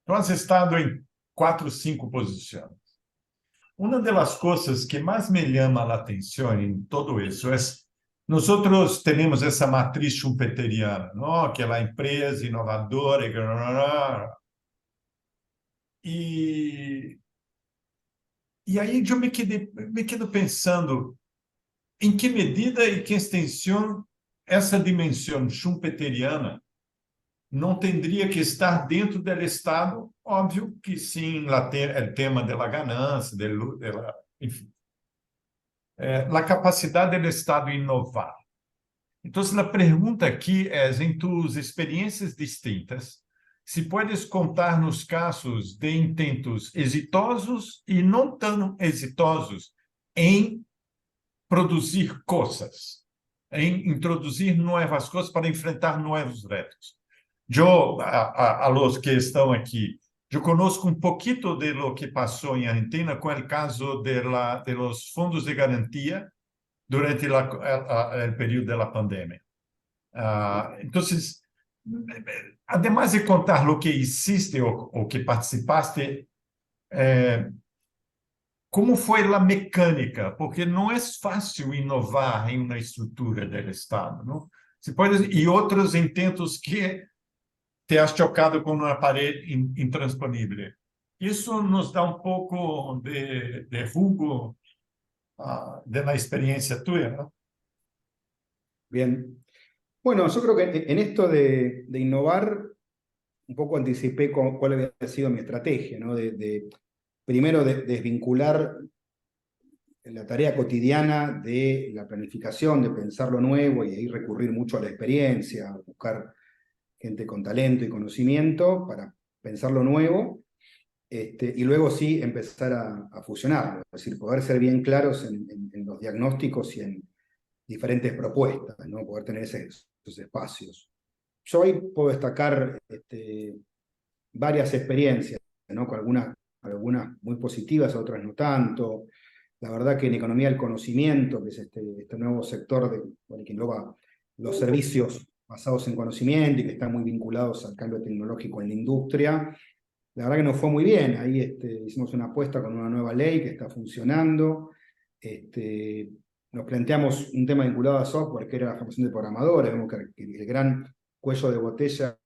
tú has estado en 4 o 5 posiciones. Una de las cosas que más me llama la atención en todo eso es, nosotros tenemos esa matriz schumpeteriana, ¿no? Que la empresa inovadora y ahí yo me quedo pensando en qué medida y qué extensión esa dimensión schumpeteriana não teria que estar dentro do Estado, óbvio que sim, o tema da ganância, enfim, a capacidade do Estado inovar. Então, a pergunta aqui é, em tuas experiências distintas, se podes contar nos casos de intentos exitosos e não tão exitosos em produzir coisas, em introduzir novas coisas para enfrentar novos retos. Eu, a los que estão aqui, eu conosco um pouquinho de lo que passou em Argentina com o caso de los fundos de garantia durante o período da pandemia. Então, además de contar lo que hiciste o que participaste, como foi a mecânica? Porque não é fácil inovar em uma estrutura do Estado, não? Se pode, e outros intentos que te has chocado com uma parede intransponível. Isso nos dá um pouco de jugo de la experiencia tuya, ¿no? Bien. Bueno, yo creo que en esto de innovar, un poco anticipé cuál había sido mi estrategia, ¿no? Primero, desvincular la tarea cotidiana de la planificación, de pensar lo nuevo y ahí recurrir mucho a la experiencia, buscar gente con talento y conocimiento para pensar lo nuevo, y luego sí empezar a fusionarlo, es decir, poder ser bien claros en los diagnósticos y en diferentes propuestas, ¿no? Poder tener esos espacios. Yo hoy puedo destacar varias experiencias, ¿no? Con algunas muy positivas, otras no tanto. La verdad que en economía del conocimiento, que es este nuevo sector que engloba los servicios basados en conocimiento y que están muy vinculados al cambio tecnológico en la industria, la verdad que nos fue muy bien. Ahí hicimos una apuesta con una nueva ley que está funcionando. Nos planteamos un tema vinculado a software, que era la formación de programadores. Vemos que el gran cuello de botella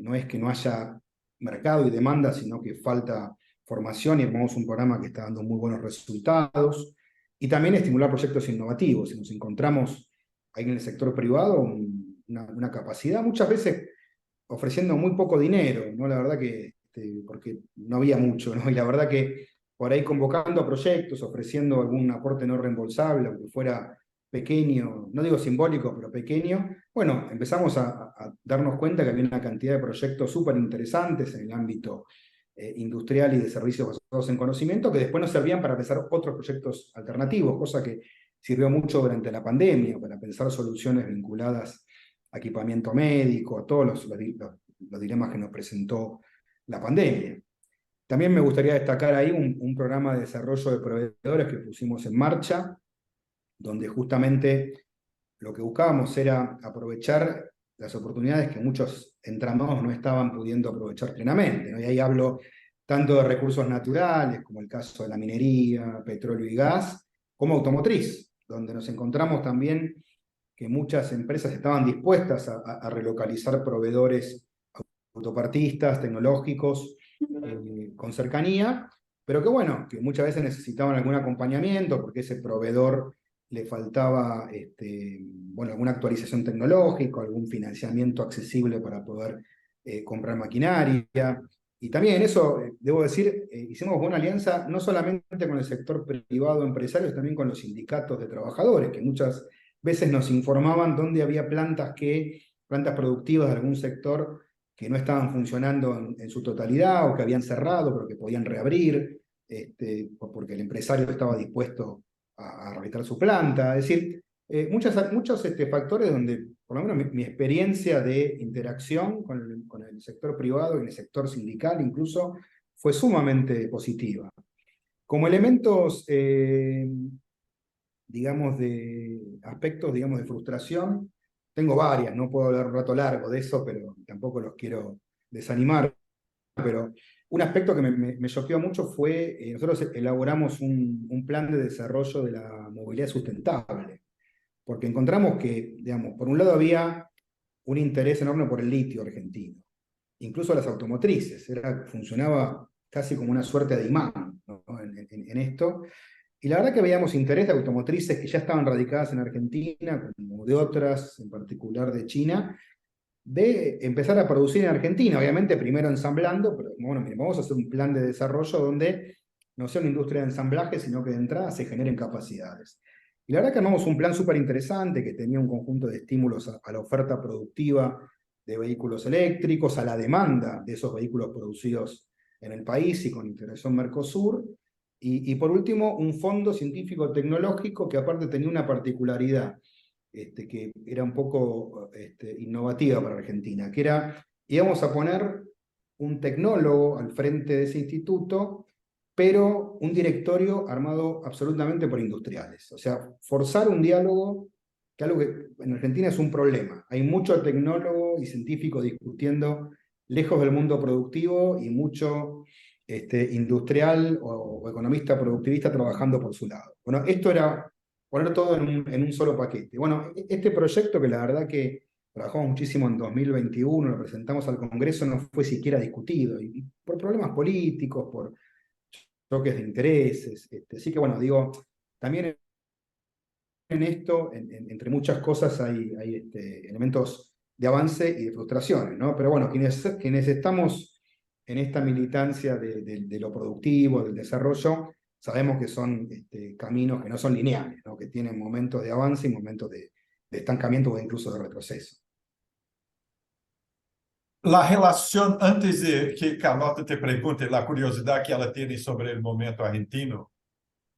no es que no haya mercado y demanda, sino que falta formación, y armamos un programa que está dando muy buenos resultados. Y también estimular proyectos innovativos. Si nos encontramos ahí en el sector privado, una capacidad, muchas veces ofreciendo muy poco dinero, ¿no? La verdad que, porque no había mucho, ¿no? Y la verdad que por ahí convocando a proyectos, ofreciendo algún aporte no reembolsable, aunque fuera pequeño, no digo simbólico, pero pequeño, bueno, empezamos a darnos cuenta que había una cantidad de proyectos súper interesantes en el ámbito industrial y de servicios basados en conocimiento que después nos servían para pensar otros proyectos alternativos, cosa que sirvió mucho durante la pandemia para pensar soluciones vinculadas a equipamiento médico, a todos los dilemas que nos presentó la pandemia. También me gustaría destacar ahí un programa de desarrollo de proveedores que pusimos en marcha, donde justamente lo que buscábamos era aprovechar las oportunidades que muchos entramados no estaban pudiendo aprovechar plenamente, ¿no? Y ahí hablo tanto de recursos naturales, como el caso de la minería, petróleo y gas, como automotriz, donde nos encontramos también que muchas empresas estaban dispuestas a relocalizar proveedores autopartistas, tecnológicos, con cercanía, pero que bueno, que muchas veces necesitaban algún acompañamiento porque ese proveedor le faltaba bueno, alguna actualización tecnológica, algún financiamiento accesible para poder comprar maquinaria. Y también eso, debo decir, hicimos una alianza no solamente con el sector privado empresario, sino también con los sindicatos de trabajadores, que muchas veces nos informaban dónde había plantas productivas de algún sector que no estaban funcionando en su totalidad o que habían cerrado, pero que podían reabrir, porque el empresario estaba dispuesto a rehabilitar su planta. Es decir, muchos factores donde, por lo menos mi experiencia de interacción con el sector privado y en el sector sindical incluso, fue sumamente positiva. Como elementos, digamos, de aspectos, digamos, de frustración, tengo varias, no puedo hablar un rato largo de eso, pero tampoco los quiero desanimar, pero un aspecto que me choqueó mucho fue, nosotros elaboramos un plan de desarrollo de la movilidad sustentable, porque encontramos que, digamos, por un lado había un interés enorme por el litio argentino, incluso las automotrices, funcionaba casi como una suerte de imán, ¿no? en esto, y la verdad que veíamos interés de automotrices que ya estaban radicadas en Argentina, como de otras, en particular de China, de empezar a producir en Argentina, obviamente primero ensamblando, pero bueno, miren, vamos a hacer un plan de desarrollo donde no sea una industria de ensamblaje, sino que de entrada se generen capacidades. Y la verdad que armamos un plan súper interesante que tenía un conjunto de estímulos a la oferta productiva de vehículos eléctricos, a la demanda de esos vehículos producidos en el país y con integración Mercosur. Y por último, un fondo científico-tecnológico que aparte tenía una particularidad, que era un poco innovativa para Argentina, que era, íbamos a poner un tecnólogo al frente de ese instituto, pero un directorio armado absolutamente por industriales. O sea, forzar un diálogo, que algo que en Argentina es un problema. Hay mucho tecnólogo y científico discutiendo lejos del mundo productivo y mucho industrial o economista productivista trabajando por su lado. Bueno, esto era poner todo en un solo paquete. Bueno, este proyecto que la verdad que trabajamos muchísimo en 2021, lo presentamos al Congreso, no fue siquiera discutido, y por problemas políticos, por choques de intereses. Así que bueno, digo, también en esto, entre muchas cosas, hay elementos de avance y de frustraciones, ¿no? Pero bueno, quienes estamos en esta militancia de lo productivo, del desarrollo, sabemos que son caminos que no son lineales, ¿no? Que tienen momentos de avance y momentos de estancamiento o incluso de retroceso. La relación, antes de que Carlota te pregunte, la curiosidad que ella tiene sobre el momento argentino,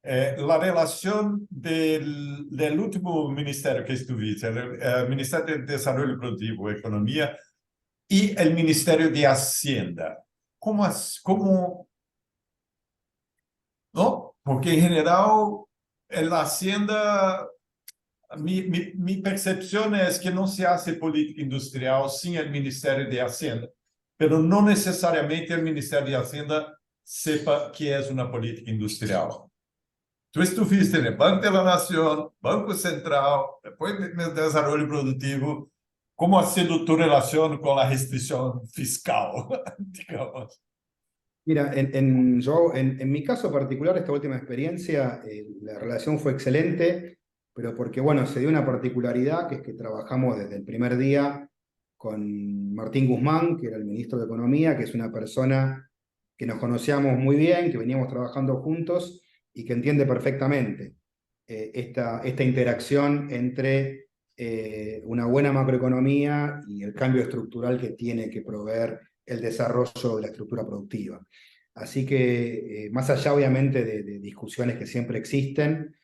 la relación del último ministerio que estuviste, el Ministerio de Desarrollo Productivo, Economía, y el Ministerio de Hacienda. ¿Cómo, no? Porque en general, en la Hacienda, mi percepción es que no se hace política industrial sin el Ministerio de Hacienda, pero no necesariamente el Ministerio de Hacienda sepa qué es una política industrial. Tú estuviste en el Banco de la Nación, Banco Central, después en el Desarrollo Productivo. ¿Cómo ha sido tu relación con la restricción fiscal, digamos? Mira, en mi caso particular, esta última experiencia, la relación fue excelente, pero porque, bueno, se dio una particularidad, que es que trabajamos desde el primer día con Martín Guzmán, que era el ministro de Economía, que es una persona que nos conocíamos muy bien, que veníamos trabajando juntos y que entiende perfectamente esta interacción entre una buena macroeconomía y el cambio estructural que tiene que proveer el desarrollo de la estructura productiva. Así que, más allá obviamente de discusiones que siempre existen,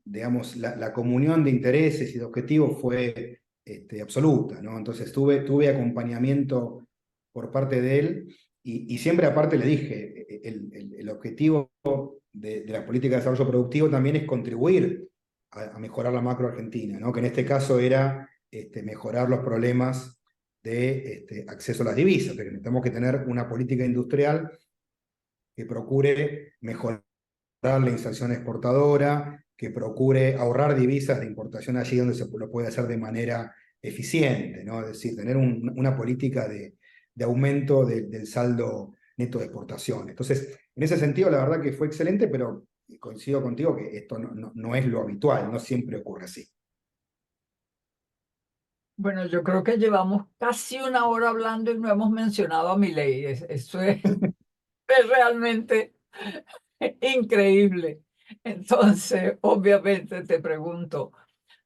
digamos, la comunión de intereses y de objetivos fue absoluta, ¿no? Entonces tuve acompañamiento por parte de él y siempre aparte le dije, el objetivo de la política de desarrollo productivo también es contribuir a mejorar la macro argentina, ¿no? Que en este caso era mejorar los problemas de acceso a las divisas, pero tenemos que tener una política industrial que procure mejorar la inserción exportadora, que procure ahorrar divisas de importación allí donde se lo puede hacer de manera eficiente, ¿no? Es decir, tener una política de aumento del saldo neto de exportación. Entonces, en ese sentido, la verdad que fue excelente, pero coincido contigo que esto no es lo habitual, no siempre ocurre así. Bueno, yo creo que llevamos casi una hora hablando y no hemos mencionado a Milei. Eso es realmente increíble. Entonces, obviamente te pregunto,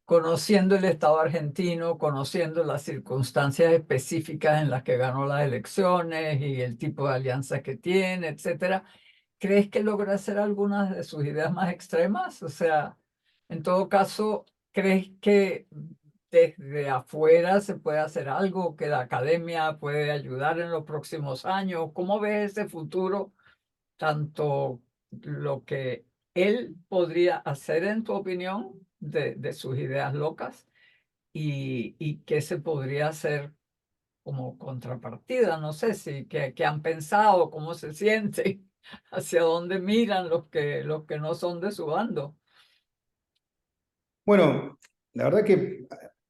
conociendo el Estado argentino, conociendo las circunstancias específicas en las que ganó las elecciones y el tipo de alianzas que tiene, etcétera, ¿crees que logra hacer algunas de sus ideas más extremas? O sea, en todo caso, ¿crees que desde afuera se puede hacer algo, que la academia puede ayudar en los próximos años? ¿Cómo ves ese futuro, tanto lo que él podría hacer, en tu opinión, de sus ideas locas y qué se podría hacer como contrapartida? No sé si qué han pensado, cómo se sienten, hacia dónde miran los que no son de su bando. Bueno, la verdad que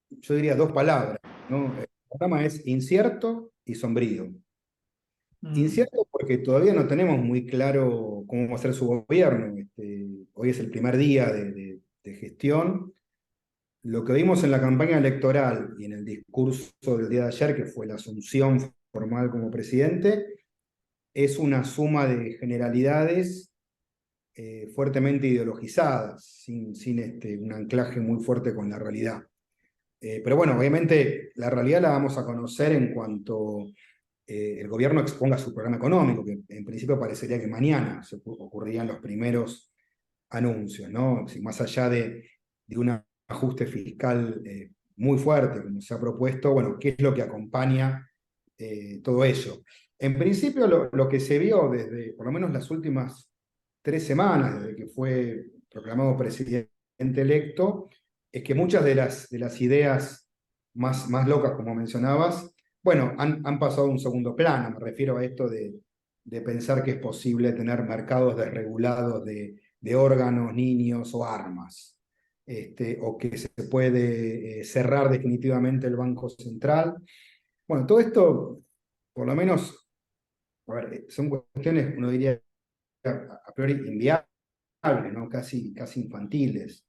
yo diría dos palabras, ¿no? El programa es incierto y sombrío. Mm. Incierto porque todavía no tenemos muy claro cómo va a ser su gobierno. Hoy es el primer día de gestión. Lo que vimos en la campaña electoral y en el discurso del día de ayer, que fue la asunción formal como presidente, es una suma de generalidades fuertemente ideologizadas, sin un anclaje muy fuerte con la realidad. Pero bueno, obviamente la realidad la vamos a conocer en cuanto el gobierno exponga su programa económico, que en principio parecería que mañana se ocurrirían los primeros anuncios, ¿no? Si más allá de un ajuste fiscal muy fuerte, como se ha propuesto, bueno, ¿qué es lo que acompaña todo ello? En principio, lo que se vio desde, por lo menos las últimas 3 semanas, desde que fue proclamado presidente electo, es que muchas de las ideas más locas, como mencionabas, bueno, han pasado a un segundo plano. Me refiero a esto de pensar que es posible tener mercados desregulados de órganos, niños o armas, o que se puede cerrar definitivamente el Banco Central. Bueno, todo esto, por lo menos, a ver, son cuestiones, uno diría, a priori inviables, ¿no? Casi infantiles.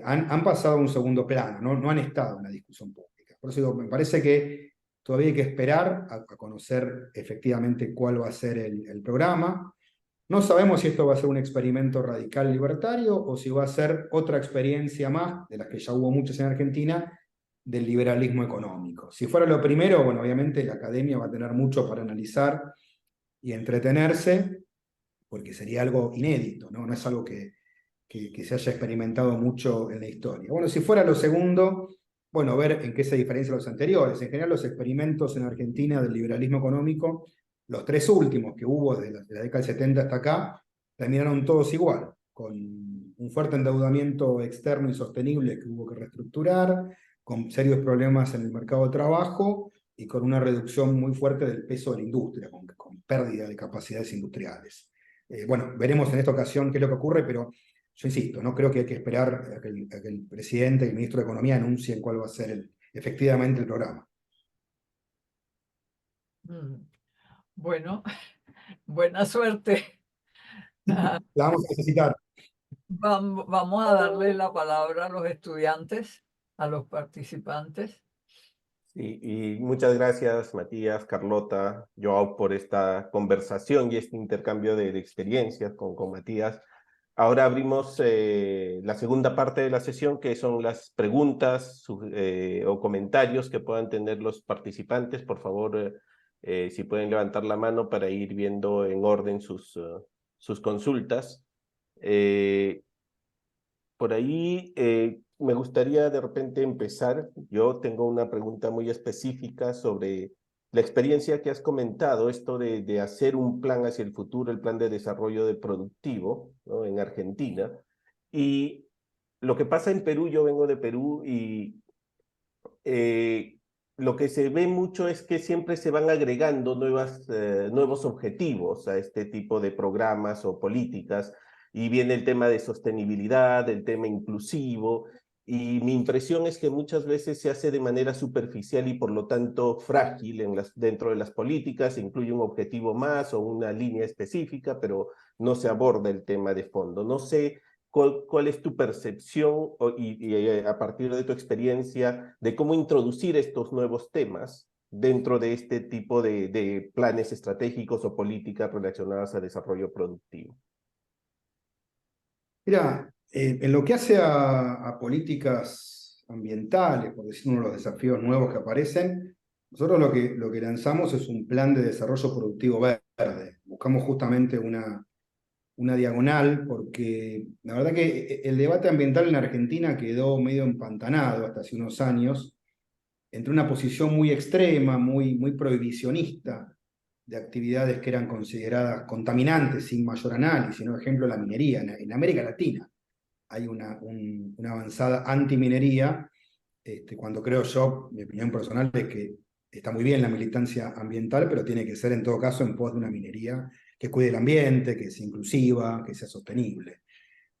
Han pasado a un segundo plano, no han estado en la discusión pública. Por eso digo, me parece que todavía hay que esperar a conocer efectivamente cuál va a ser el programa. No sabemos si esto va a ser un experimento radical libertario o si va a ser otra experiencia más, de las que ya hubo muchas en Argentina, del liberalismo económico. Si fuera lo primero, bueno, obviamente la academia va a tener mucho para analizar y entretenerse, porque sería algo inédito, ¿no? No es algo que se haya experimentado mucho en la historia. Bueno, si fuera lo segundo, bueno, ver en qué se diferencian los anteriores. En general, los experimentos en Argentina del liberalismo económico, los tres últimos que hubo desde la década del 70 hasta acá, terminaron todos igual, con un fuerte endeudamiento externo insostenible que hubo que reestructurar, con serios problemas en el mercado de trabajo y con una reducción muy fuerte del peso de la industria, con pérdida de capacidades industriales. Bueno, veremos en esta ocasión qué es lo que ocurre, pero yo insisto, no creo que hay que esperar a que el presidente y el ministro de Economía anuncien cuál va a ser efectivamente el programa. Mm. Bueno, buena suerte. Ah, La vamos a necesitar. vamos a darle la palabra a los estudiantes, a los participantes. Y muchas gracias, Matías, Carlota, Joao, por esta conversación y este intercambio de experiencias con Matías. Ahora abrimos la segunda parte de la sesión, que son las preguntas o comentarios que puedan tener los participantes. Por favor, si pueden levantar la mano para ir viendo en orden sus consultas. Por ahí me gustaría de repente empezar. Yo tengo una pregunta muy específica sobre la experiencia que has comentado, esto de hacer un plan hacia el futuro, el plan de desarrollo de productivo, ¿no? En Argentina. Y lo que pasa en Perú, yo vengo de Perú y lo que se ve mucho es que siempre se van agregando nuevos objetivos a este tipo de programas o políticas, y viene el tema de sostenibilidad, el tema inclusivo, y mi impresión es que muchas veces se hace de manera superficial y por lo tanto frágil dentro de las políticas. Se incluye un objetivo más o una línea específica, pero no se aborda el tema de fondo. No sé cuál es tu percepción y a partir de tu experiencia de cómo introducir estos nuevos temas dentro de este tipo de planes estratégicos o políticas relacionadas al desarrollo productivo. Mira, en lo que hace a políticas ambientales, por decir uno de los desafíos nuevos que aparecen, nosotros lo que lanzamos es un plan de desarrollo productivo verde. Buscamos justamente una diagonal, porque la verdad que el debate ambiental en Argentina quedó medio empantanado hasta hace unos años, entre una posición muy extrema, muy prohibicionista, de actividades que eran consideradas contaminantes sin mayor análisis, ¿no? Ejemplo, la minería. En América Latina hay una avanzada antiminería, cuando creo yo, mi opinión personal es que está muy bien la militancia ambiental, pero tiene que ser en todo caso en pos de una minería que cuide el ambiente, que sea inclusiva, que sea sostenible,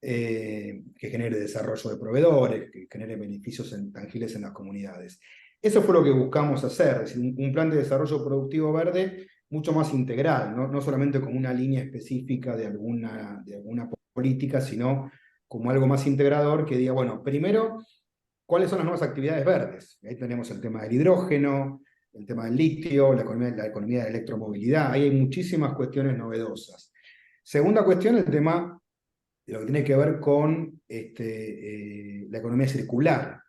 que genere desarrollo de proveedores, que genere beneficios tangibles en las comunidades. Eso fue lo que buscamos hacer, es decir, un plan de desarrollo productivo verde mucho más integral, no solamente como una línea específica de alguna política, sino como algo más integrador que diga, bueno, primero, ¿cuáles son las nuevas actividades verdes? Ahí tenemos el tema del hidrógeno, el tema del litio, la economía de la electromovilidad, ahí hay muchísimas cuestiones novedosas. Segunda cuestión, el tema de lo que tiene que ver con la economía circular,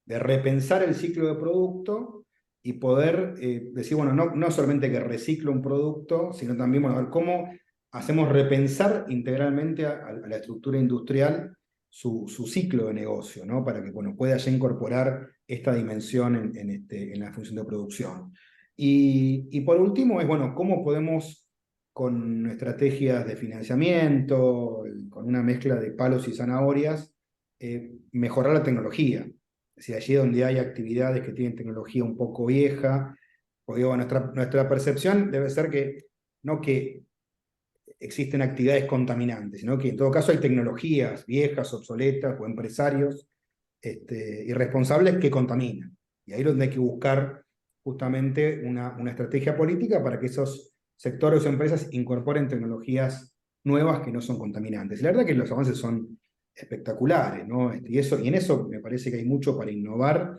de repensar el ciclo de producto y poder decir, bueno, no solamente que reciclo un producto, sino también, bueno, ver cómo hacemos repensar integralmente a la estructura industrial su ciclo de negocio, ¿no? Para que, bueno, pueda ya incorporar esta dimensión en la función de producción. Y por último es, bueno, cómo podemos, con estrategias de financiamiento, con una mezcla de palos y zanahorias, mejorar la tecnología. Es decir, allí donde hay actividades que tienen tecnología un poco vieja, pues digo, nuestra percepción debe ser que no que existen actividades contaminantes, sino que en todo caso hay tecnologías viejas, obsoletas o empresarios irresponsables que contaminan. Y ahí es donde hay que buscar justamente una estrategia política para que esos sectores o empresas incorporen tecnologías nuevas que no son contaminantes. Y la verdad que los avances son espectaculares, ¿no? Y en eso me parece que hay mucho para innovar,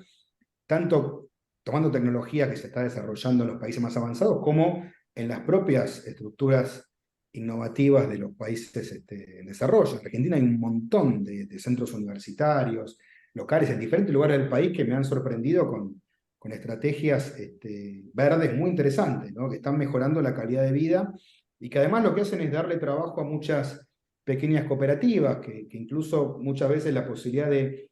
tanto tomando tecnología que se está desarrollando en los países más avanzados, como en las propias estructuras innovativas de los países en desarrollo. En Argentina hay un montón de centros universitarios, locales en diferentes lugares del país que me han sorprendido con estrategias verdes muy interesantes, ¿no? Que están mejorando la calidad de vida y que además lo que hacen es darle trabajo a muchas pequeñas cooperativas, que incluso muchas veces la posibilidad de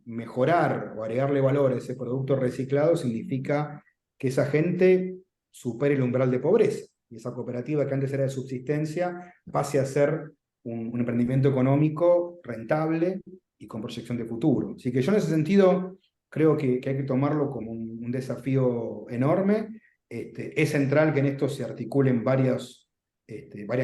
mejorar o agregarle valor a ese producto reciclado significa que esa gente supere el umbral de pobreza. Y esa cooperativa que antes era de subsistencia pase a ser un emprendimiento económico rentable y con proyección de futuro. Así que yo en ese sentido creo que hay que tomarlo como un desafío enorme. Es central que en esto se articulen varias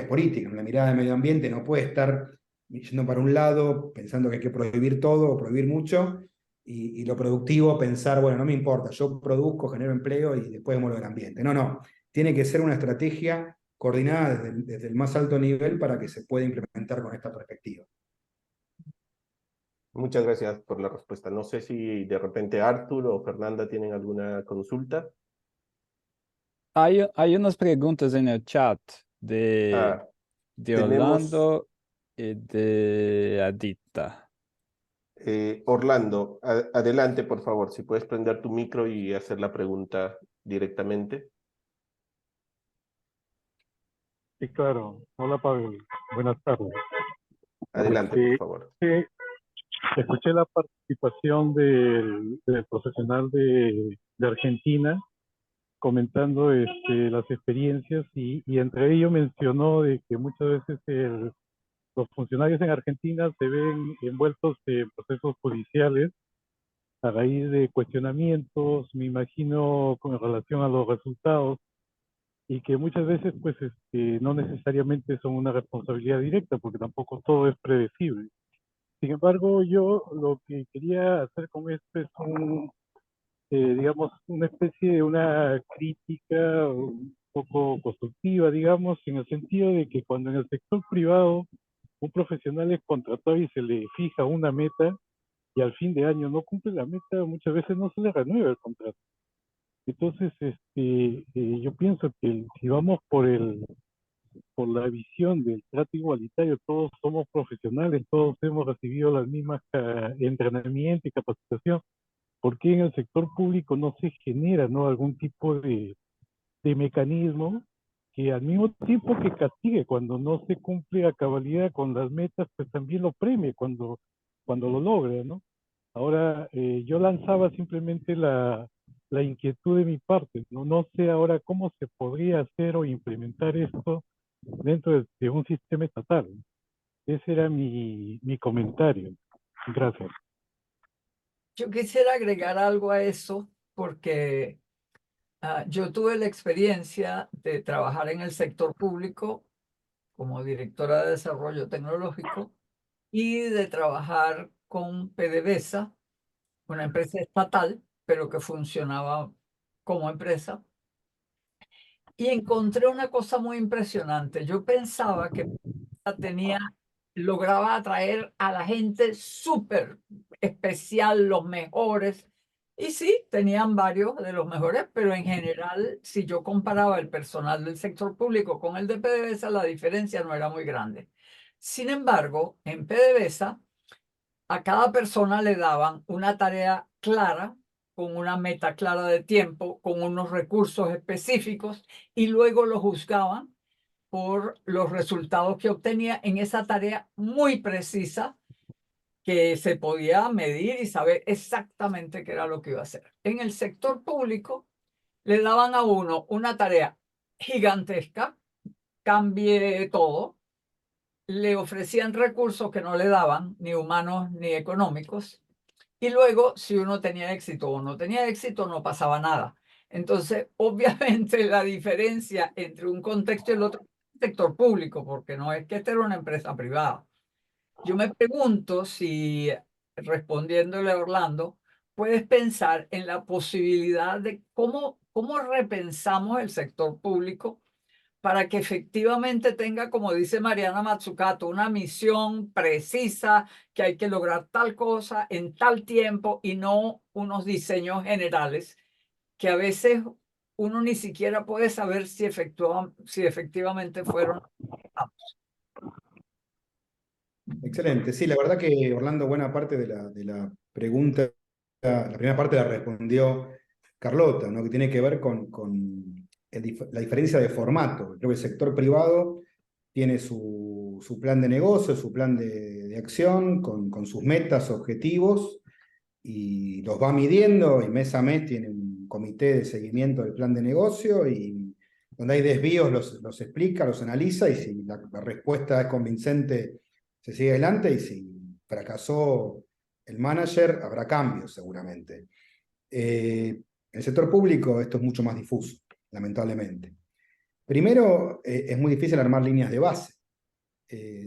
políticas. La mirada de medio ambiente no puede estar yendo para un lado, pensando que hay que prohibir todo o prohibir mucho, y lo productivo pensar, bueno, no me importa, yo produzco, genero empleo y después muevo el ambiente. No, tiene que ser una estrategia coordinada desde el más alto nivel para que se pueda implementar con esta perspectiva. Muchas gracias por la respuesta. No sé si de repente Arthur o Fernanda tienen alguna consulta. Hay unas preguntas en el chat de Tenemos Orlando de Adita. Orlando, adelante, por favor, si puedes prender tu micro y hacer la pregunta directamente. Sí, claro. Hola, Pablo. Buenas tardes. Adelante, por favor. Escuché la participación del profesional de Argentina comentando las experiencias y entre ellos mencionó de que muchas veces los funcionarios en Argentina se ven envueltos en procesos judiciales a raíz de cuestionamientos, me imagino, con relación a los resultados, y que muchas veces pues no necesariamente son una responsabilidad directa, porque tampoco todo es predecible. Sin embargo, yo lo que quería hacer con esto es digamos, una especie de una crítica un poco constructiva, digamos, en el sentido de que cuando en el sector privado un profesional es contratado y se le fija una meta y al fin de año no cumple la meta, muchas veces no se le renueva el contrato. Entonces, yo pienso que si vamos por la visión del trato igualitario, todos somos profesionales, todos hemos recibido las mismas entrenamiento y capacitación, ¿por qué en el sector público no se genera, ¿no?, algún tipo de mecanismo que al mismo tiempo que castigue cuando no se cumple a cabalidad con las metas, pues también lo premie cuando lo logra, ¿no? Ahora, yo lanzaba simplemente la inquietud de mi parte, ¿no? No sé ahora cómo se podría hacer o implementar esto dentro de un sistema estatal. Ese era mi comentario. Gracias. Yo quisiera agregar algo a eso porque yo tuve la experiencia de trabajar en el sector público como directora de desarrollo tecnológico y de trabajar con PDVSA, una empresa estatal, pero que funcionaba como empresa. Y encontré una cosa muy impresionante. Yo pensaba que lograba atraer a la gente súper especial, los mejores. Y sí, tenían varios de los mejores, pero en general, si yo comparaba el personal del sector público con el de PDVSA, la diferencia no era muy grande. Sin embargo, en PDVSA, a cada persona le daban una tarea clara, con una meta clara de tiempo, con unos recursos específicos, y luego lo juzgaban por los resultados que obtenía en esa tarea muy precisa que se podía medir y saber exactamente qué era lo que iba a hacer. En el sector público le daban a uno una tarea gigantesca, cambie todo, le ofrecían recursos que no le daban, ni humanos ni económicos, y luego si uno tenía éxito o no tenía éxito no pasaba nada. Entonces, obviamente la diferencia entre un contexto y el otro sector público, porque no es que esta era una empresa privada. Yo me pregunto si, respondiéndole a Orlando, puedes pensar en la posibilidad de cómo repensamos el sector público para que efectivamente tenga, como dice Mariana Mazzucato, una misión precisa, que hay que lograr tal cosa en tal tiempo y no unos diseños generales que a veces uno ni siquiera puede saber si efectivamente fueron. Excelente. Sí, la verdad que Orlando, buena parte de la pregunta, la primera parte la respondió Carlota, ¿no? Que tiene que ver con la diferencia de formato. Creo que el sector privado tiene su plan de negocio, su plan de acción, con sus metas, objetivos, y los va midiendo, y mes a mes tiene un comité de seguimiento del plan de negocio, y donde hay desvíos los explica, los analiza, y si la respuesta es convincente, se sigue adelante, y si fracasó el manager, habrá cambios seguramente. En el sector público esto es mucho más difuso, lamentablemente. Primero, es muy difícil armar líneas de base.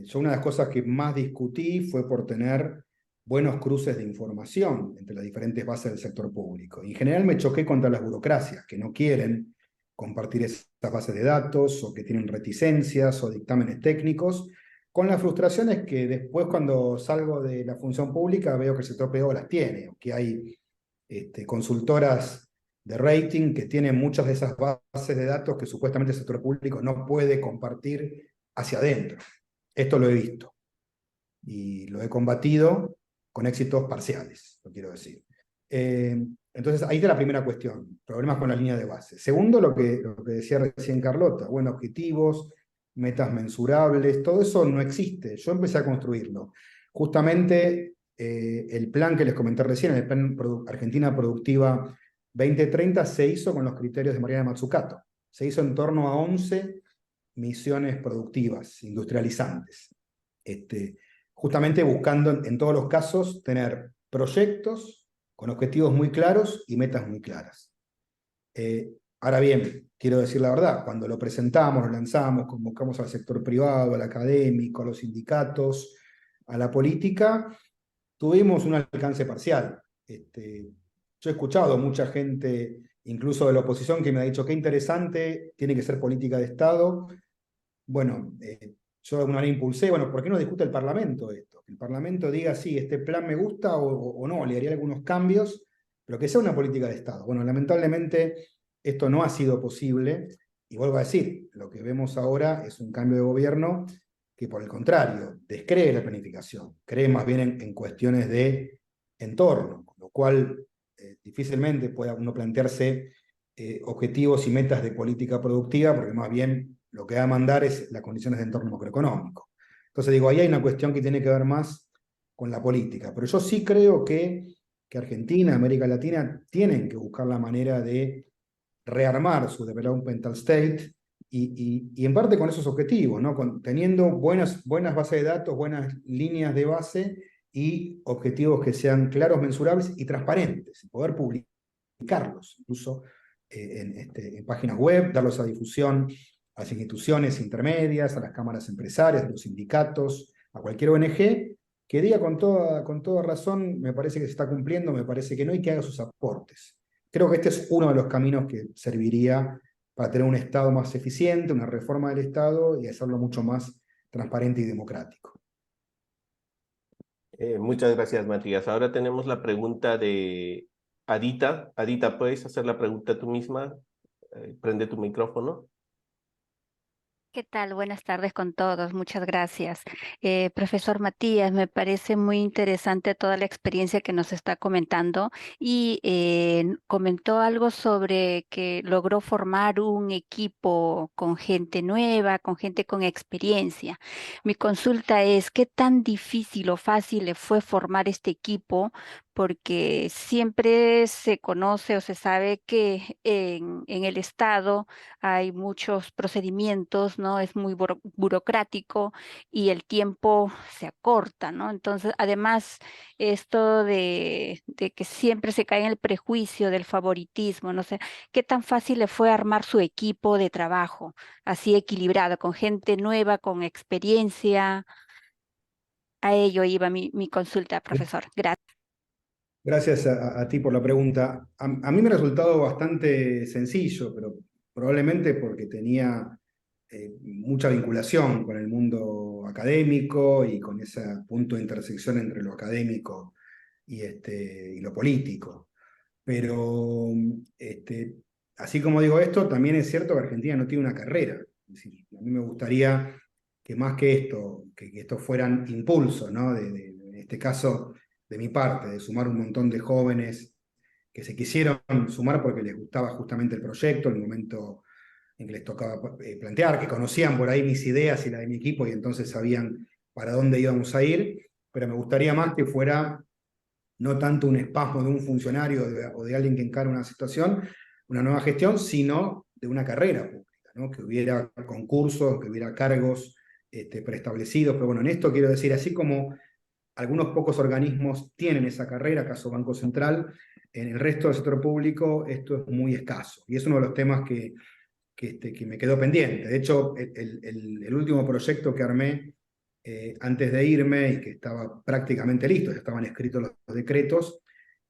Yo una de las cosas que más discutí fue por tener buenos cruces de información entre las diferentes bases del sector público. Y en general me choqué contra las burocracias, que no quieren compartir esas bases de datos, o que tienen reticencias o dictámenes técnicos, con las frustraciones que después, cuando salgo de la función pública, veo que el sector privado las tiene, o que hay consultoras de rating que tienen muchas de esas bases de datos que supuestamente el sector público no puede compartir hacia adentro. Esto lo he visto. y lo he combatido con éxitos parciales, lo quiero decir. Entonces, ahí está la primera cuestión, problemas con la línea de base. Segundo, lo que decía recién Carlota, bueno, objetivos, metas mensurables, todo eso no existe. Yo empecé a construirlo. Justamente el plan que les comenté recién, el plan Argentina Productiva 2030, se hizo con los criterios de Mariana Mazzucato. Se hizo en torno a 11 misiones productivas, industrializantes. Justamente buscando en todos los casos tener proyectos con objetivos muy claros y metas muy claras. Ahora bien, quiero decir la verdad, cuando lo presentamos, lo lanzamos, convocamos al sector privado, al académico, a los sindicatos, a la política, tuvimos un alcance parcial. Yo he escuchado a mucha gente, incluso de la oposición, que me ha dicho qué interesante, tiene que ser política de Estado. Bueno, yo de alguna manera impulsé, bueno, ¿por qué no discute el Parlamento esto? Que el Parlamento diga, sí, este plan me gusta o no, le haría algunos cambios, pero que sea una política de Estado. Bueno, lamentablemente esto no ha sido posible, y vuelvo a decir, lo que vemos ahora es un cambio de gobierno que por el contrario, descree la planificación, cree más bien en cuestiones de entorno, con lo cual difícilmente pueda uno plantearse objetivos y metas de política productiva, porque más bien lo que va a mandar es las condiciones de entorno macroeconómico. Entonces digo, ahí hay una cuestión que tiene que ver más con la política, pero yo sí creo que Argentina, América Latina, tienen que buscar la manera de rearmar su developmental state y en parte con esos objetivos, ¿no? Teniendo buenas bases de datos, buenas líneas de base y objetivos que sean claros, mensurables y transparentes, y poder publicarlos, incluso en páginas web, darlos a difusión a las instituciones intermedias, a las cámaras empresarias, a los sindicatos, a cualquier ONG, que diga con toda razón, me parece que se está cumpliendo, me parece que no, y que haga sus aportes. Creo que este es uno de los caminos que serviría para tener un Estado más eficiente, una reforma del Estado y hacerlo mucho más transparente y democrático. Muchas gracias, Matías. Ahora tenemos la pregunta de Adita. Adita, ¿puedes hacer la pregunta tú misma? Prende tu micrófono. ¿Qué tal? Buenas tardes con todos. Muchas gracias. Profesor Matías, me parece muy interesante toda la experiencia que nos está comentando y comentó algo sobre que logró formar un equipo con gente nueva, con gente con experiencia. Mi consulta es, ¿qué tan difícil o fácil le fue formar este equipo? Porque siempre se conoce o se sabe que en el Estado hay muchos procedimientos, ¿no? Es muy burocrático y el tiempo se acorta, ¿no? Entonces, además, esto de que siempre se cae en el prejuicio del favoritismo, no sé, ¿qué tan fácil le fue armar su equipo de trabajo, así equilibrado, con gente nueva, con experiencia? A ello iba mi consulta, profesor. Gracias. Gracias a ti por la pregunta. A mí me ha resultado bastante sencillo, pero probablemente porque tenía mucha vinculación con el mundo académico y con ese punto de intersección entre lo académico y lo político. Pero así como digo esto, también es cierto que Argentina no tiene una carrera. Es decir, a mí me gustaría que más que esto, que esto fueran impulsos, ¿no? En este caso, de mi parte, de sumar un montón de jóvenes que se quisieron sumar porque les gustaba justamente el proyecto, el momento en que les tocaba plantear, que conocían por ahí mis ideas y la de mi equipo y entonces sabían para dónde íbamos a ir, pero me gustaría más que fuera no tanto un espasmo de un funcionario o de alguien que encara una situación, una nueva gestión, sino de una carrera pública, ¿no? Que hubiera concursos, que hubiera cargos preestablecidos, pero bueno, en esto quiero decir, así como algunos pocos organismos tienen esa carrera, caso Banco Central, en el resto del sector público esto es muy escaso, y es uno de los temas que me quedó pendiente. De hecho, el último proyecto que armé antes de irme y que estaba prácticamente listo, ya estaban escritos los decretos,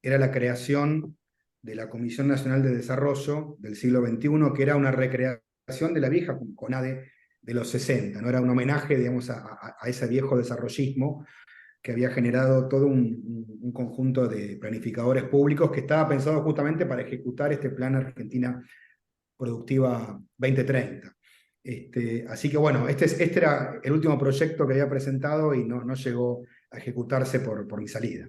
era la creación de la Comisión Nacional de Desarrollo del siglo XXI, que era una recreación de la vieja CONADE de los 60, ¿no? Era un homenaje, digamos, a ese viejo desarrollismo que había generado todo un conjunto de planificadores públicos que estaba pensado justamente para ejecutar este plan Argentina Productiva 2030. Así que bueno, este era el último proyecto que había presentado y no llegó a ejecutarse por mi salida.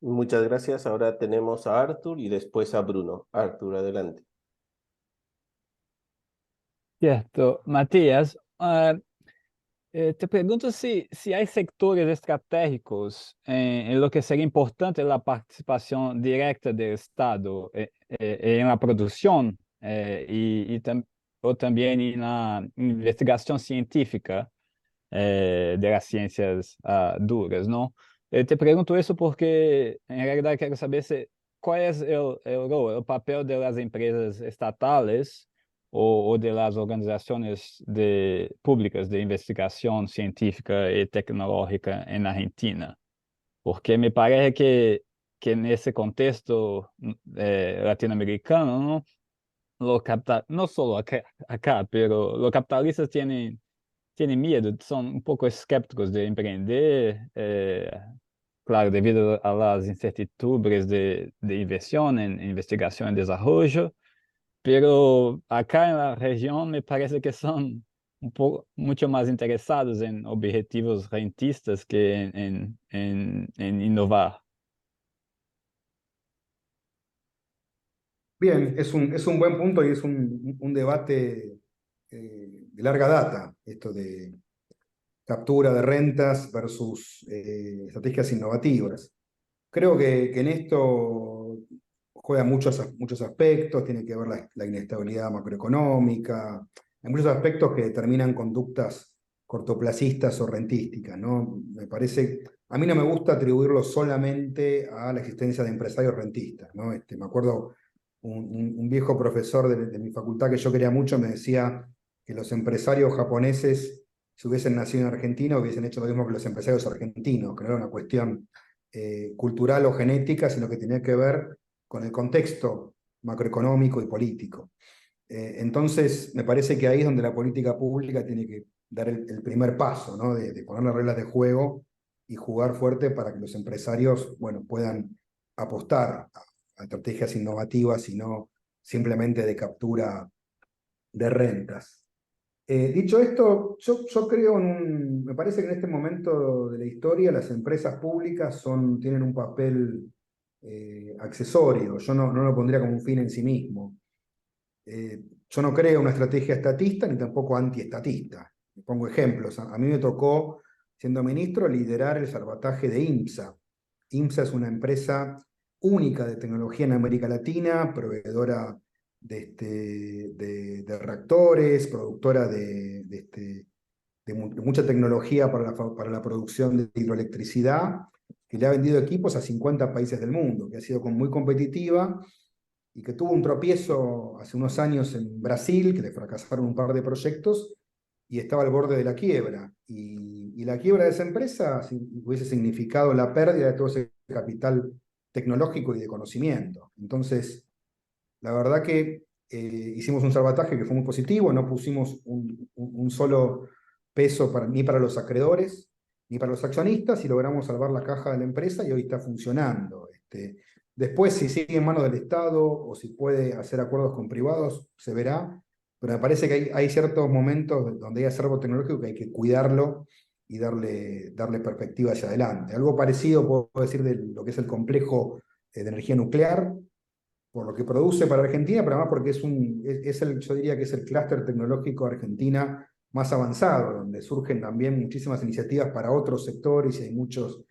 Muchas gracias. Ahora tenemos a Arthur y después a Bruno. Arthur, adelante. Cierto. Matías, te pregunto si hay sectores estratégicos en lo que sería importante la participación directa del Estado en la producción o también en la investigación científica de las ciencias duras, ¿no? Te pregunto eso porque en realidad quiero saber cuál es el rol, el papel de las empresas estatales o de las organizaciones públicas de investigación científica y tecnológica en Argentina. Porque me parece que en ese contexto latinoamericano, ¿no? No solo acá, pero los capitalistas tienen miedo, son un poco escépticos de emprender, claro, debido a las incertidumbres de inversión en investigación y desarrollo, pero acá en la región me parece que son mucho más interesados en objetivos rentistas que en innovar. Bien, es un buen punto y es un debate de larga data, esto de captura de rentas versus estrategias innovativas. Creo que en esto juega muchos aspectos, tiene que ver la inestabilidad macroeconómica, hay muchos aspectos que determinan conductas cortoplacistas o rentísticas, ¿no? Me parece, a mí no me gusta atribuirlo solamente a la existencia de empresarios rentistas, ¿no? Me acuerdo un viejo profesor de mi facultad que yo quería mucho me decía que los empresarios japoneses, si hubiesen nacido en Argentina, hubiesen hecho lo mismo que los empresarios argentinos, que no era una cuestión cultural o genética, sino que tenía que ver con el contexto macroeconómico y político. Entonces, me parece que ahí es donde la política pública tiene que dar el primer paso, ¿no? De poner las reglas de juego y jugar fuerte para que los empresarios, bueno, puedan apostar a estrategias innovativas y no simplemente de captura de rentas. Dicho esto, yo creo me parece que en este momento de la historia las empresas públicas tienen un papel accesorio, yo no lo pondría como un fin en sí mismo. Yo no creo una estrategia estatista ni tampoco antiestatista. Pongo ejemplos. A mí me tocó, siendo ministro, liderar el salvataje de IMSA. IMSA es una empresa única de tecnología en América Latina, proveedora de reactores, productora de mucha tecnología para la producción de hidroelectricidad, que le ha vendido equipos a 50 países del mundo, que ha sido muy competitiva y que tuvo un tropiezo hace unos años en Brasil, que le fracasaron un par de proyectos y estaba al borde de la quiebra. Y la quiebra de esa empresa hubiese significado la pérdida de todo ese capital tecnológico y de conocimiento. Entonces, la verdad que hicimos un salvataje que fue muy positivo, no pusimos un solo peso ni para los acreedores ni para los accionistas y logramos salvar la caja de la empresa y hoy está funcionando. Después, si sigue en manos del Estado o si puede hacer acuerdos con privados, se verá, pero me parece que hay ciertos momentos donde hay acervo tecnológico que hay que cuidarlo y darle perspectiva hacia adelante. Algo parecido puedo decir de lo que es el complejo de energía nuclear, por lo que produce para Argentina, pero además porque yo diría que es el clúster tecnológico de Argentina más avanzado, donde surgen también muchísimas iniciativas para otros sectores y hay muchos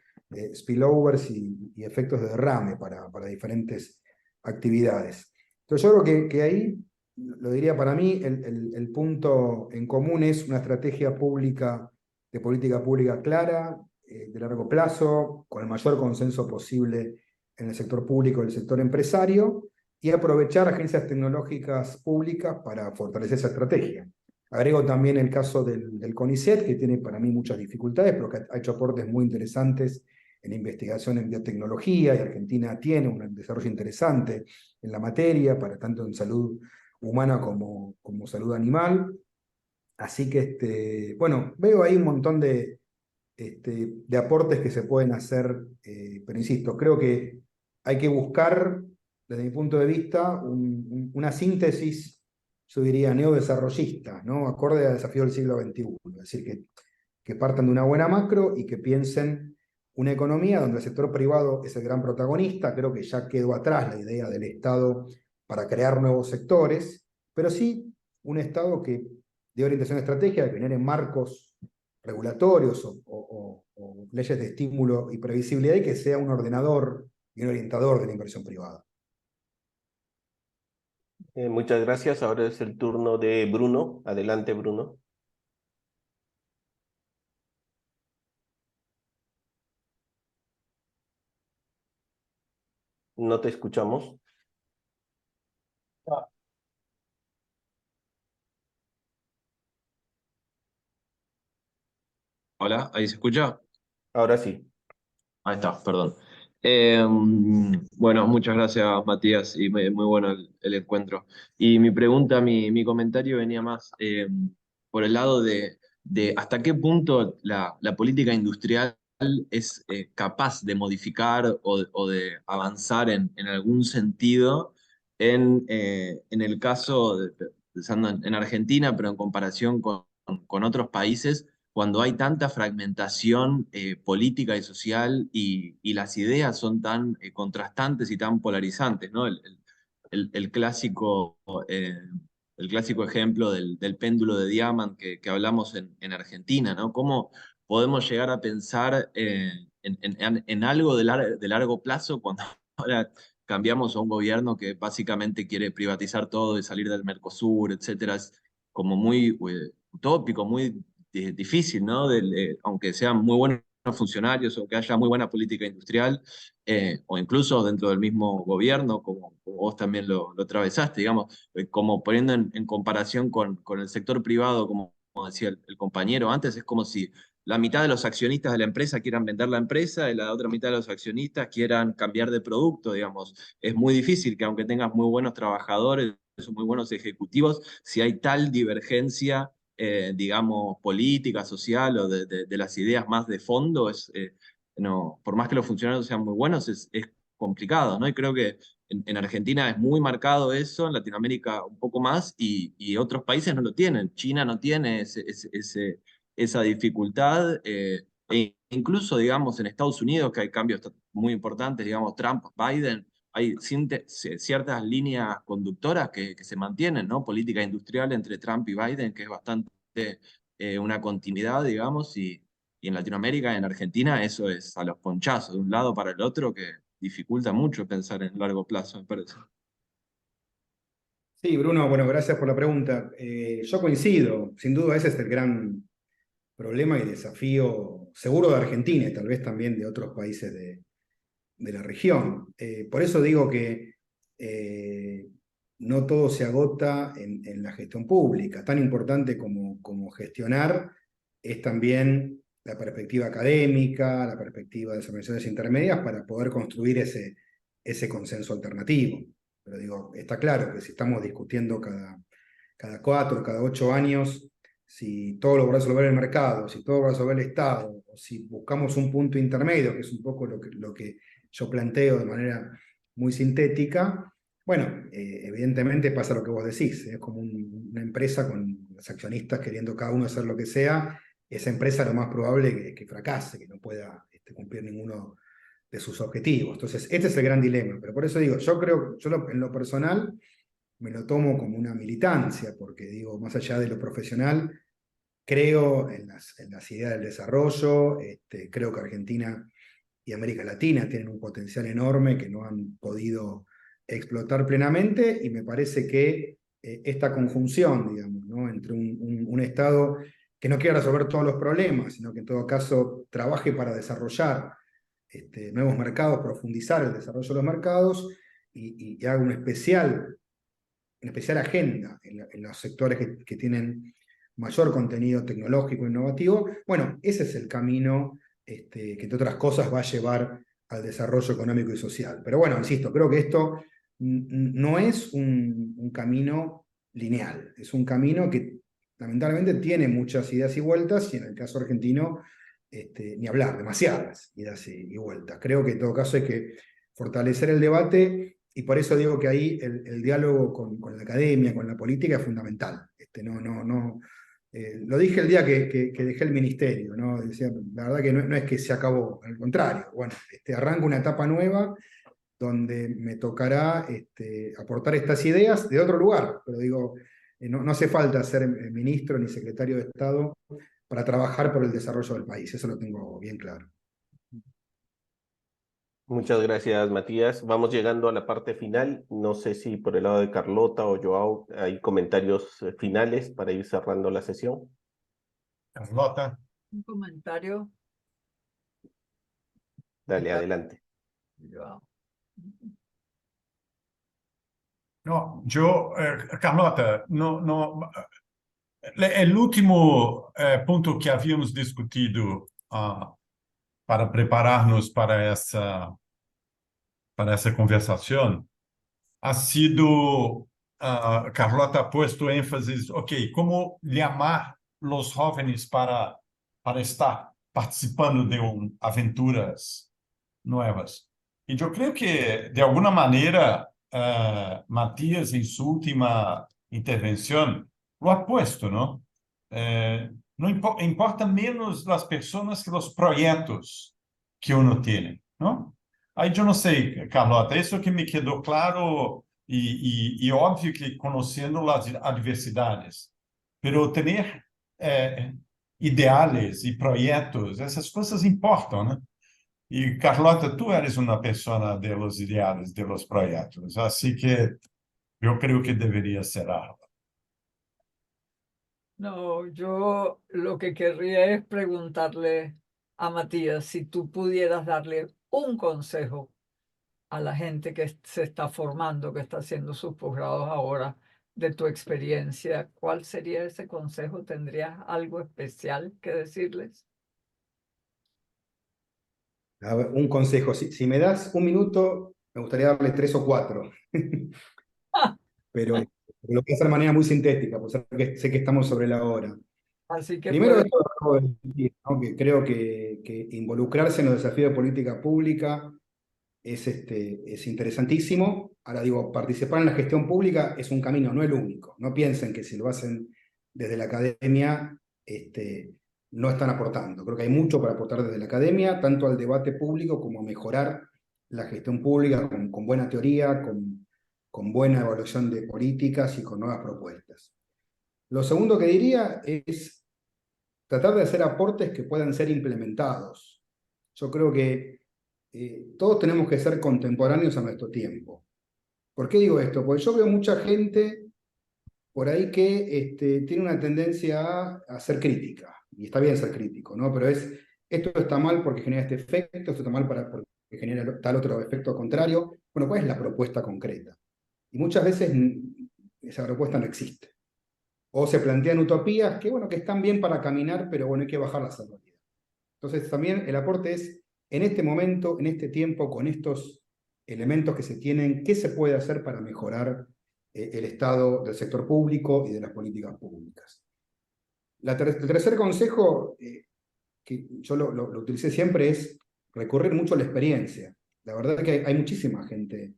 spillovers y efectos de derrame para diferentes actividades. Entonces yo creo que ahí, lo diría para mí, el punto en común es una estrategia pública, de política pública clara, de largo plazo, con el mayor consenso posible en el sector público y el sector empresario, y aprovechar agencias tecnológicas públicas para fortalecer esa estrategia. Agrego también el caso del CONICET, que tiene para mí muchas dificultades, pero que ha hecho aportes muy interesantes en investigación en biotecnología, y Argentina tiene un desarrollo interesante en la materia, tanto en salud humana como salud animal. Así que, bueno, veo ahí un montón de aportes que se pueden hacer, pero insisto, creo que hay que buscar, desde mi punto de vista, una síntesis yo diría neodesarrollista, ¿no? Acorde al desafío del siglo XXI. Es decir, que partan de una buena macro y que piensen una economía donde el sector privado es el gran protagonista. Creo que ya quedó atrás la idea del Estado para crear nuevos sectores, pero sí un Estado que de orientación estratégica, que genere marcos regulatorios o leyes de estímulo y previsibilidad, y que sea un ordenador y un orientador de la inversión privada. Muchas gracias. Ahora es el turno de Bruno. Adelante, Bruno. No te escuchamos. Hola, ¿ahí se escucha? Ahora sí. Ahí está, perdón. Bueno, muchas gracias, Matías, y muy bueno el encuentro. Y mi pregunta, mi comentario venía más por el lado de hasta qué punto la política industrial es capaz de modificar o de avanzar en algún sentido en el caso, pensando en Argentina, pero en comparación con otros países cuando hay tanta fragmentación política y social y las ideas son tan contrastantes y tan polarizantes, ¿no? El clásico, el clásico ejemplo del péndulo de Diamant que hablamos en Argentina, ¿no? ¿Cómo podemos llegar a pensar en algo de largo plazo cuando ahora cambiamos a un gobierno que básicamente quiere privatizar todo y salir del Mercosur, etcétera? Es como muy utópico, muy difícil, ¿no? Aunque sean muy buenos funcionarios o que haya muy buena política industrial, o incluso dentro del mismo gobierno, como vos también lo atravesaste, digamos, como poniendo en comparación con el sector privado, como decía el compañero antes, es como si la mitad de los accionistas de la empresa quieran vender la empresa y la otra mitad de los accionistas quieran cambiar de producto, digamos. Es muy difícil que aunque tengas muy buenos trabajadores o muy buenos ejecutivos, si hay tal divergencia digamos, política, social o de las ideas más de fondo, no, por más que los funcionarios sean muy buenos, es complicado, ¿no? Y creo que en Argentina es muy marcado eso, en Latinoamérica un poco más, y otros países no lo tienen. China no tiene esa dificultad, e incluso, digamos, en Estados Unidos, que hay cambios muy importantes, digamos, Trump, Biden, hay ciertas líneas conductoras que se mantienen, ¿no? Política industrial entre Trump y Biden, que es bastante una continuidad, digamos, y en Latinoamérica, en Argentina, eso es a los ponchazos, de un lado para el otro, que dificulta mucho pensar en largo plazo, me parece. Sí, Bruno, bueno, gracias por la pregunta. Yo coincido, sin duda ese es el gran problema y desafío seguro de Argentina y tal vez también de otros países de la región. Por eso digo que no todo se agota en la gestión pública. Tan importante como gestionar es también la perspectiva académica, la perspectiva de las organizaciones intermedias para poder construir ese consenso alternativo. Pero digo, está claro que si estamos discutiendo cada 4, cada 8 años, si todo lo va a resolver el mercado, si todo lo va a resolver el Estado, o si buscamos un punto intermedio, que es un poco lo que yo planteo de manera muy sintética, bueno, evidentemente pasa lo que vos decís, es como una empresa con los accionistas queriendo cada uno hacer lo que sea, esa empresa lo más probable es que fracase, que no pueda cumplir ninguno de sus objetivos. Entonces, este es el gran dilema, pero por eso digo, yo en lo personal me lo tomo como una militancia, porque digo, más allá de lo profesional, creo en las ideas del desarrollo, creo que Argentina y América Latina tienen un potencial enorme que no han podido explotar plenamente, y me parece que esta conjunción, digamos, ¿no? Entre un Estado que no quiera resolver todos los problemas, sino que en todo caso trabaje para desarrollar nuevos mercados, profundizar el desarrollo de los mercados y haga una especial agenda en los sectores que tienen mayor contenido tecnológico e innovativo. Bueno, ese es el camino que, entre otras cosas, va a llevar al desarrollo económico y social. Pero bueno, insisto, creo que esto no es un camino lineal, es un camino que lamentablemente tiene muchas idas y vueltas, y en el caso argentino, ni hablar, demasiadas idas y vueltas. Creo que en todo caso hay que fortalecer el debate y por eso digo que ahí el diálogo con la academia, con la política es fundamental. Lo dije el día que dejé el ministerio, ¿no? Decía, la verdad que no es que se acabó, al contrario. Bueno, arranco una etapa nueva donde me tocará aportar estas ideas de otro lugar, pero digo, no hace falta ser ministro ni secretario de Estado para trabajar por el desarrollo del país, eso lo tengo bien claro. Muchas gracias, Matías. Vamos llegando a la parte final. No sé si por el lado de Carlota o Joao hay comentarios finales para ir cerrando la sesión. Carlota. Un comentario. Dale, adelante. Joao. No, yo, Carlota, el último punto que habíamos discutido para prepararnos para essa conversación ha sido, Carlota ha puesto énfasis, ok, cómo llamar los jóvenes para estar participando de aventuras nuevas. Y yo creo que, de alguna manera, Matías, en su última intervención, lo ha puesto, ¿no? No importa menos las personas que los proyectos que uno tiene, ¿no? Aí eu não sei, Carlota, isso que me quedou claro e óbvio que conhecendo as adversidades, pero ter ideais e projetos, essas coisas importam, né? E Carlota, tu eres uma pessoa de los ideales, de los projetos, assim que eu creio que deveria ser algo. No, yo lo que querría es preguntarle a Matías si tú pudieras darle un consejo a la gente que se está formando, que está haciendo sus posgrados ahora, de tu experiencia. ¿Cuál sería ese consejo? ¿Tendrías algo especial que decirles? A ver, un consejo, si me das un minuto, me gustaría darle 3 o 4. Pero lo voy a hacer de manera muy sintética, porque sé que estamos sobre la hora. Así que Primero, puedes- esto lo acabo de decir, ¿no? Que creo que involucrarse en los desafíos de política pública es interesantísimo. Ahora digo, participar en la gestión pública es un camino, no el único. No piensen que si lo hacen desde la academia no están aportando. Creo que hay mucho para aportar desde la academia, tanto al debate público como a mejorar la gestión pública con buena teoría, con buena evaluación de políticas y con nuevas propuestas. Lo segundo que diría es tratar de hacer aportes que puedan ser implementados. Yo creo que todos tenemos que ser contemporáneos a nuestro tiempo. ¿Por qué digo esto? Porque yo veo mucha gente por ahí que tiene una tendencia a ser crítica, y está bien ser crítico, ¿no? Pero esto está mal porque genera este efecto, esto está mal porque genera tal otro efecto contrario. Bueno, ¿cuál es la propuesta concreta? Y muchas veces esa propuesta no existe. O se plantean utopías que, bueno, que están bien para caminar, pero bueno, hay que bajarlas a la realidad. Entonces también el aporte es, en este momento, en este tiempo, con estos elementos que se tienen, ¿qué se puede hacer para mejorar el estado del sector público y de las políticas públicas? El tercer consejo, que yo lo utilicé siempre, es recurrir mucho a la experiencia. La verdad es que hay muchísima gente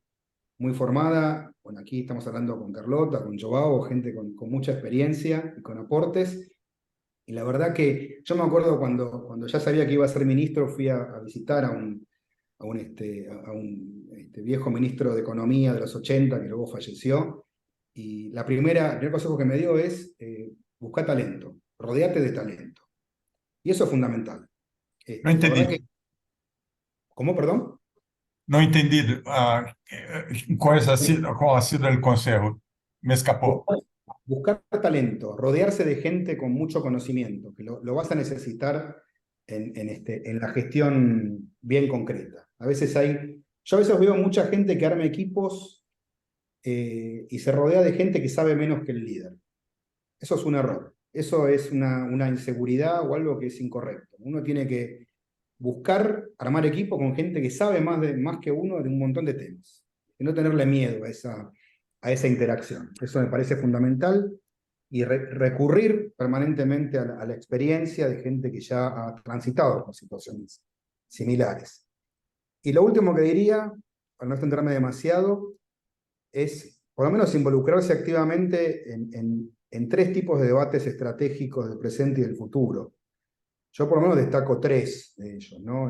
muy formada. Bueno, aquí estamos hablando con Carlota, con Joao, gente con mucha experiencia y con aportes. Y la verdad que yo me acuerdo cuando ya sabía que iba a ser ministro, fui a visitar a un viejo ministro de Economía de los 80, que luego falleció. Y el primer consejo que me dio es buscar talento, rodeate de talento. Y eso es fundamental. No entendí. ¿Cómo, perdón? No entendi qual ha sido el consejo. Me escapó. Buscar talento, rodearse de gente con mucho conocimiento, que lo vas a necesitar en la gestión bien concreta. Yo a veces veo mucha gente que arma equipos y se rodea de gente que sabe menos que el líder. Eso es un error. Eso es una inseguridad o algo que es incorrecto. Uno tiene que buscar armar equipo con gente que sabe más que uno de un montón de temas. Y no tenerle miedo a esa interacción. Eso me parece fundamental. Y recurrir permanentemente a la experiencia de gente que ya ha transitado con situaciones similares. Y lo último que diría, para no extenderme demasiado, es por lo menos involucrarse activamente en tres tipos de debates estratégicos del presente y del futuro. Yo por lo menos destaco tres de ellos, ¿no?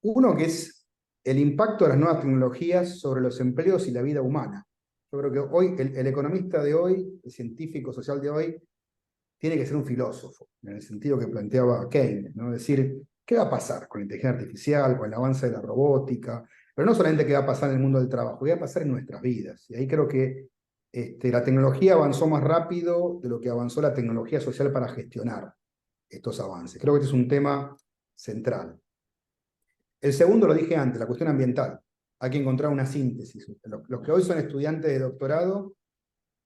Uno que es el impacto de las nuevas tecnologías sobre los empleos y la vida humana. Yo creo que hoy, el economista de hoy, el científico social de hoy, tiene que ser un filósofo, en el sentido que planteaba Keynes, ¿no? Es decir, ¿qué va a pasar con la inteligencia artificial, con el avance de la robótica? Pero no solamente qué va a pasar en el mundo del trabajo, qué va a pasar en nuestras vidas. Y ahí creo que la tecnología avanzó más rápido de lo que avanzó la tecnología social para gestionar estos avances. Creo que este es un tema central. El segundo lo dije antes, la cuestión ambiental. Hay que encontrar una síntesis. Los que hoy son estudiantes de doctorado,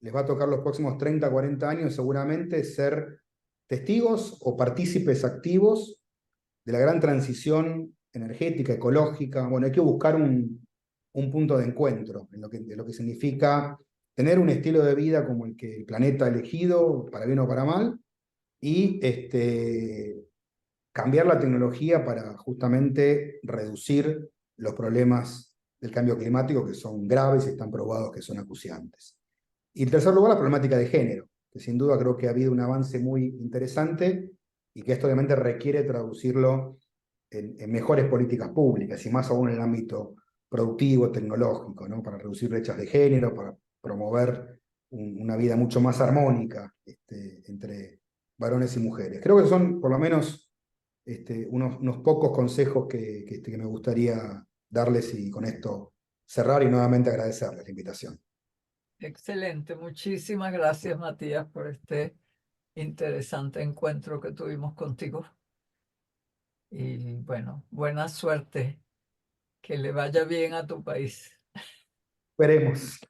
les va a tocar los próximos 30, 40 años seguramente ser testigos o partícipes activos de la gran transición energética, ecológica. Bueno, hay que buscar un punto de encuentro en lo que significa tener un estilo de vida como el que el planeta ha elegido, para bien o para mal, y cambiar la tecnología para justamente reducir los problemas del cambio climático, que son graves y están probados que son acuciantes. Y en tercer lugar, la problemática de género, que sin duda creo que ha habido un avance muy interesante y que esto obviamente requiere traducirlo en mejores políticas públicas y más aún en el ámbito productivo, tecnológico, ¿no? Para reducir brechas de género, para promover una vida mucho más armónica entre varones y mujeres. Creo que son por lo menos unos pocos consejos que me gustaría darles y con esto cerrar y nuevamente agradecerles la invitación. Excelente, muchísimas gracias, Matías, por este interesante encuentro que tuvimos contigo. Y bueno, buena suerte, que le vaya bien a tu país. Veremos.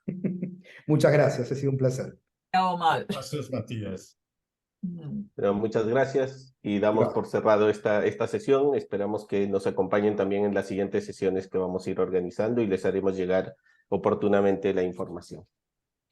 Muchas gracias, ha sido un placer. O mal. Gracias, Matías. Pero muchas gracias y damos Claro. por cerrado esta sesión. Esperamos que nos acompañen también en las siguientes sesiones que vamos a ir organizando y les haremos llegar oportunamente la información.